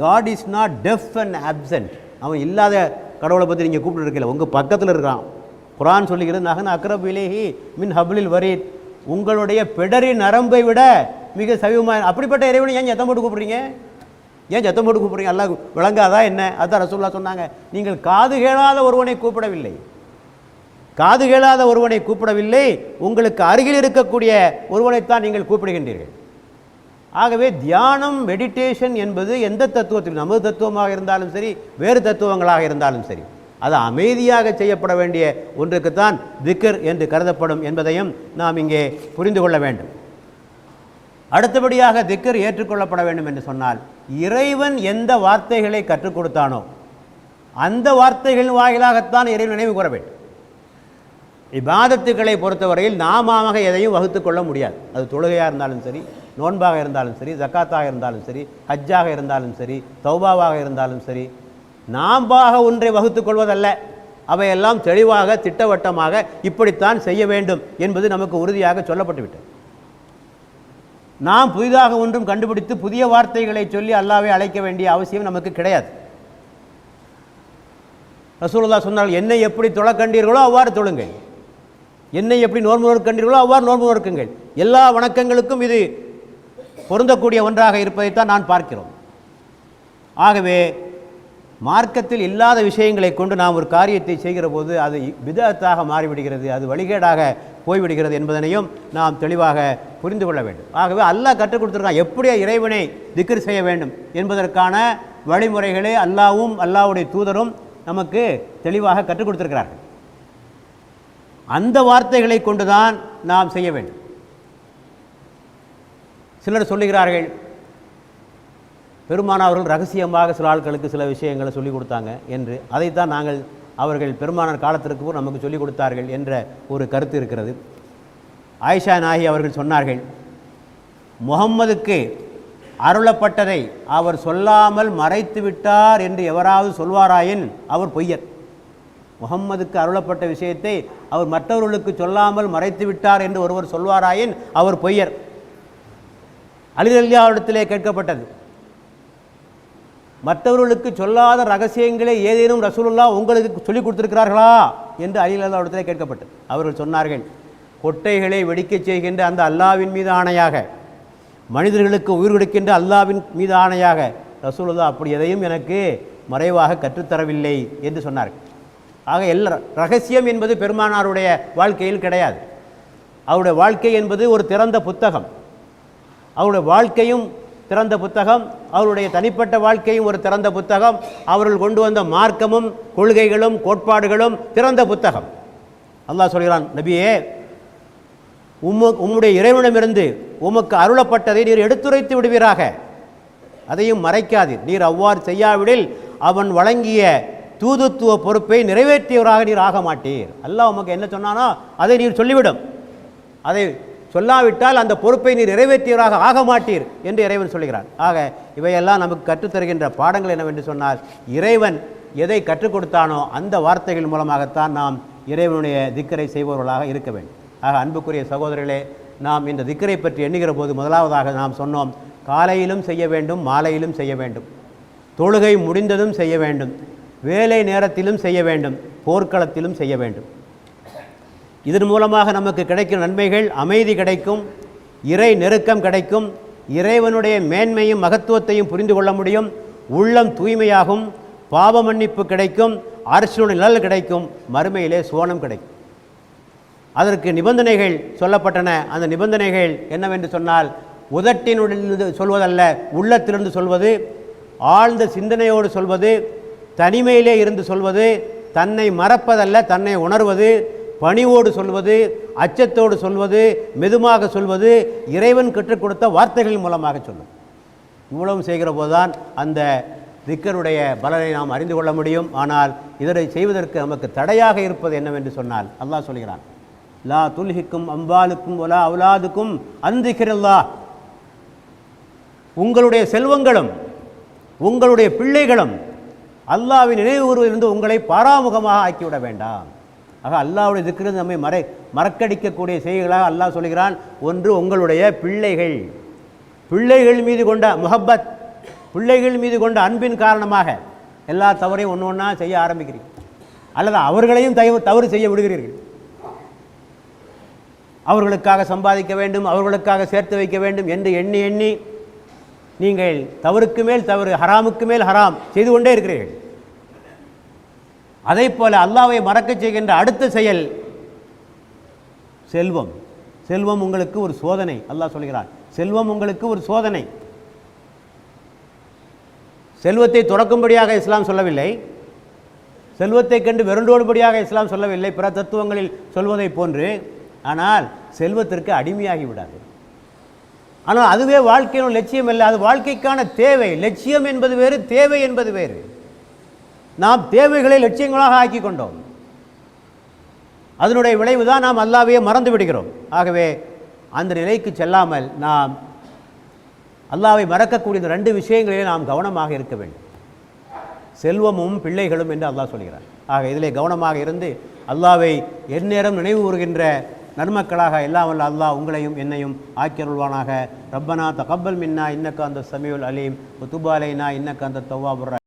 God is not deaf and absent. அவன் இல்லாத கடவுளை பற்றி நீங்கள் கூப்பிட்டு இருக்கல, உங்கள் பக்கத்தில் இருக்கிறான். குர்ஆன் சொல்லுகிறது, நஹன் அக்ரபு இலைஹி மின் ஹப்லில் வரீத், உங்களுடைய பிடரி நரம்பை விட மிக சமீபமாக. அப்படிப்பட்ட இறைவனை ஏன் சத்தம் போட்டு கூப்பிட்றீங்க? அல்லாஹ் விளங்காதா என்ன? அதான் ரசூலுல்லாஹ் சொன்னாங்க, நீங்கள் காது கேளாத ஒருவனை கூப்பிடவில்லை, உங்களுக்கு அருகில் இருக்கக்கூடிய ஒருவனைத்தான் நீங்கள் கூப்பிடுகின்றீர்கள். ஆகவே தியானம், மெடிடேஷன் என்பது எந்த தத்துவத்தில், நமது தத்துவமாக இருந்தாலும் சரி, வேறு தத்துவங்களாக இருந்தாலும் சரி, அது அமைதியாக செய்யப்பட வேண்டிய ஒன்றுக்குத்தான் திக்ர் என்று கருதப்படும் என்பதையும் நாம் இங்கே புரிந்து கொள்ள வேண்டும். அடுத்தபடியாக திக்ர் ஏற்றுக்கொள்ளப்பட வேண்டும் என்று சொன்னால், இறைவன் எந்த வார்த்தைகளை கற்றுக் கொடுத்தானோ அந்த வார்த்தைகளின் வாயிலாகத்தான் இறைவன் நினைவு கூற வேண்டும். இபாதத்துக்களை பொறுத்தவரையில் நாம எதையும் வகுத்து கொள்ள முடியாது. அது தொழுகையாக இருந்தாலும் சரி, நோன்பாக இருந்தாலும் சரி, ஜக்காத்தாக இருந்தாலும் சரி, ஹஜ்ஜாக இருந்தாலும் சரி, தௌபாவாக இருந்தாலும் சரி, நாம்பாக ஒன்றை வகுத்து கொள்வதல்ல. அவையெல்லாம் தெளிவாக திட்டவட்டமாக இப்படித்தான் செய்ய வேண்டும் என்பது நமக்கு உறுதியாக சொல்லப்பட்டுவிட்டது. நாம் புதிதாக ஒன்றும் கண்டுபிடித்து புதிய வார்த்தைகளை சொல்லி அல்லாஹ்வை அழைக்க வேண்டிய அவசியம் நமக்கு கிடையாது. ரசூலுல்லாஹ் சொன்னால், என்னை எப்படி தொழ கண்டீர்களோ அவ்வாறு தொழுங்கள், என்னை எப்படி நோன்பு நோக்கண்டீர்களோ அவ்வாறு நோன்பு நோக்குங்கள். எல்லா வணக்கங்களுக்கும் இது பொருந்தக்கூடிய ஒன்றாக இருப்பதைத்தான் நான் பார்க்கிறோம். ஆகவே மார்க்கத்தில் இல்லாத விஷயங்களை கொண்டு நாம் ஒரு காரியத்தை செய்கிற போது அது பிதஅத்தாக மாறிவிடுகிறது, அது வழிகேடாக போய்விடுகிறது என்பதனையும் நாம் தெளிவாக புரிந்து கொள்ள வேண்டும். ஆகவே அல்லாஹ் கற்றுக் கொடுத்துருக்கான் எப்படி இறைவனை திக்ர் செய்ய வேண்டும் என்பதற்கான வழிமுறைகளை அல்லாஹ்வும் அல்லாஹ்வுடைய தூதரும் நமக்கு தெளிவாக கற்றுக் கொடுத்திருக்கிறார்கள். அந்த வார்த்தைகளை கொண்டுதான் நாம் செய்ய வேண்டும். சிலர் சொல்லுகிறார்கள், பெருமானார் அவர்கள் ரகசியமாக சில ஆட்களுக்கு சில விஷயங்களை சொல்லிக் கொடுத்தாங்க என்று. அதைத்தான் நாங்கள் அவர்கள் பெருமானார் காலத்திற்கு நமக்கு சொல்லிக் கொடுத்தார்கள் என்ற ஒரு கருத்து இருக்கிறது. ஆயிஷா நாயகி அவர்கள் சொன்னார்கள், முஹம்மதுக்கு அருளப்பட்டதை அவர் சொல்லாமல் மறைத்து விட்டார் என்று எவராவது சொல்வாராயின் அவர் பொய்யர். முஹம்மதுக்கு அருளப்பட்ட விஷயத்தை அவர் மற்றவர்களுக்கு சொல்லாமல் மறைத்து விட்டார் என்று ஒருவர் சொல்வாராயின் அவர் பொய்யர். அலி ரலியல்லாஹு கேட்கப்பட்டது, மற்றவர்களுக்கு சொல்லாத ரகசியங்களை ஏதேனும் ரசூலுல்லாஹ் உங்களுக்கு சொல்லிக் கொடுத்திருக்கிறார்களா என்று அலி ரலியல்லாஹு கேட்கப்பட்டது. அவர்கள் சொன்னார்கள், கொட்டைகளை வெடிக்கச் செய்கின்ற அந்த அல்லாஹ்வின் மீது ஆணையாக, மனிதர்களுக்கு உயிர் கொடுக்கின்ற அல்லாஹ்வின் மீது ஆணையாக, ரசூலுல்லாஹ் அப்படி எதையும் எனக்கு மறைவாக கற்றுத்தரவில்லை என்று சொன்னார்கள். ஆக ரகசியம் என்பது பெருமானாருடைய வாழ்க்கையில் கிடையாது. அவருடைய வாழ்க்கை என்பது ஒரு திறந்த புத்தகம். அவருடைய வாழ்க்கையும் திறந்த புத்தகம், அவருடைய தனிப்பட்ட வாழ்க்கையும் ஒரு திறந்த புத்தகம், அவர்கள் கொண்டு வந்த மார்க்கமும் கொள்கைகளும் கோட்பாடுகளும் திறந்த புத்தகம். அல்லாஹ் சொல்கிறான், நபியே, உம்முடைய இறைவனிடமிருந்து உமக்கு அருளப்பட்டதை நீர் எடுத்துரைத்து விடுவீராக, அதையும் மறைக்காதீர். நீர் அவ்வாறு செய்யாவிடில் அவன் வழங்கிய தூதுத்துவ பொறுப்பை நிறைவேற்றியவராக நீர் ஆக மாட்டீர். அல்லாஹ் உமக்கு என்ன சொன்னானோ அதை நீர் சொல்லிவிடும். அதை சொல்லாவிட்டால் அந்த பொறுப்பை நீர் நிறைவேற்றியவராக ஆக மாட்டீர் என்று இறைவன் சொல்கிறான். ஆக இவையெல்லாம் நமக்கு கற்றுத்தருகின்ற பாடங்கள் என்னவென்று சொன்னால், இறைவன் எதை கற்றுக் கொடுத்தானோ அந்த வார்த்தைகள் மூலமாகத்தான் நாம் இறைவனுடைய திக்கரை செய்பவர்களாக இருக்க வேண்டும். ஆக அன்புக்குரிய சகோதரர்களே, நாம் இந்த திக்கரை பற்றி எண்ணுகிற போது முதலாவதாக நாம் சொன்னோம், காலையிலும் செய்ய வேண்டும், மாலையிலும் செய்ய வேண்டும், தொழுகை முடிந்ததும் செய்ய வேண்டும், வேலை நேரத்திலும் செய்ய வேண்டும், போர்க்களத்திலும் செய்ய வேண்டும். இதன் மூலமாக நமக்கு கிடைக்கும் நன்மைகள், அமைதி கிடைக்கும், இறை நெருக்கம் கிடைக்கும், இறைவனுடைய மேன்மையும் மகத்துவத்தையும் புரிந்து கொள்ள முடியும், உள்ளம் தூய்மையாகும், பாவ மன்னிப்பு கிடைக்கும், அரசுடைய நிழல் கிடைக்கும், மறுமையிலே சோனம் கிடைக்கும். அதற்கு நிபந்தனைகள் சொல்லப்பட்டன. அந்த நிபந்தனைகள் என்னவென்று சொன்னால், உதட்டினுடன் சொல்வதல்ல, உள்ளத்திலிருந்து சொல்வது, ஆழ்ந்த சிந்தனையோடு சொல்வது, தனிமையிலே இருந்து சொல்வது, தன்னை மறப்பதல்ல தன்னை உணர்வது, பணிவோடு சொல்வது, அச்சத்தோடு சொல்வது, மெதுமாக சொல்வது, இறைவன் கற்றுக் கொடுத்த வார்த்தைகள் மூலமாக சொல்லும். இவ்வளவு செய்கிற போதுதான் அந்த திக்கருடைய பலனை நாம் அறிந்து கொள்ள முடியும். ஆனால் இதனை செய்வதற்கு நமக்கு தடையாக இருப்பது என்னவென்று சொன்னால், அல்லாஹ் சொல்கிறான், லா துல்ஹிக்கும் அம்பாலுக்கும் ஒலா அவுலாதுக்கும் அன்திக்ரில்லாஹ், உங்களுடைய செல்வங்களும் உங்களுடைய பிள்ளைகளும் அல்லாஹ்வின் நினைவு கூறுவதிலிருந்து உங்களை பாராமுகமாக ஆக்கிவிட வேண்டாம். ஆக அல்லாஹ்வுடைய திக்ரிலிருந்து நம்மை மறக்கடிக்கக்கூடிய செய்திகளாக அல்லாஹ் சொல்கிறான். ஒன்று, உங்களுடைய பிள்ளைகள், பிள்ளைகள் மீது கொண்ட முஹப்பத், பிள்ளைகள் மீது கொண்ட அன்பின் காரணமாக எல்லா தவறையும் ஒன்று ஒன்றா செய்ய ஆரம்பிக்கிறீர்கள், அல்லது அவர்களையும் தவறு செய்ய விடுகிறீர்கள். அவர்களுக்காக சம்பாதிக்க வேண்டும், அவர்களுக்காக சேர்த்து வைக்க வேண்டும் என்று எண்ணி எண்ணி நீங்கள் தவறுக்கு மேல் தவறு, ஹராமுக்கு மேல் ஹராம் செய்து கொண்டே இருக்கிறீர்கள். அதை போல அல்லாஹ்வை மறக்க செய்கின்ற அடுத்த செயல் செல்வம். செல்வம் உங்களுக்கு ஒரு சோதனை. அல்லாஹ் சொல்கிறான், செல்வம் உங்களுக்கு ஒரு சோதனை. செல்வத்தை துறக்கும்படியாக இஸ்லாம் சொல்லவில்லை, செல்வத்தை கண்டு வெறுண்டோடுபடியாக இஸ்லாம் சொல்லவில்லை, பிற தத்துவங்களில் சொல்வதை போன்று. ஆனால் செல்வத்திற்கு அடிமையாகி விடாது. ஆனால் அதுவே வாழ்க்கையின் லட்சியம் அல்ல, அது வாழ்க்கைக்கான தேவை. லட்சியம் என்பது வேறு, தேவை என்பது வேறு. நாம் தேவைகளை லட்சியங்களாக ஆக்கி கொண்டோம். அதனுடைய விளைவுதான் நாம் அல்லாஹ்வையே மறந்து விடுகிறோம். ஆகவே அந்த நிலைக்கு செல்லாமல் நாம் அல்லாஹ்வை மறக்கக்கூடிய இந்த ரெண்டு விஷயங்களிலே நாம் கவனமாக இருக்க வேண்டும், செல்வமும் பிள்ளைகளும் என்று அல்லாஹ் சொல்கிறார். ஆக இதிலே கவனமாக இருந்து அல்லாஹ்வை எந்நேரம் நினைவு கூறுகின்ற நன்மக்களாக எல்லாம் வல்ல அல்லாஹ் உங்களையும் என்னையும் ஆக்கியருள்வானாக. ரப்பனா தகப்பல் மின்னா இன்னக்க அந்த சமீஉல் அலீம் வ துப் அலைனா இன்னக்க அந்த தவ்வாபுர்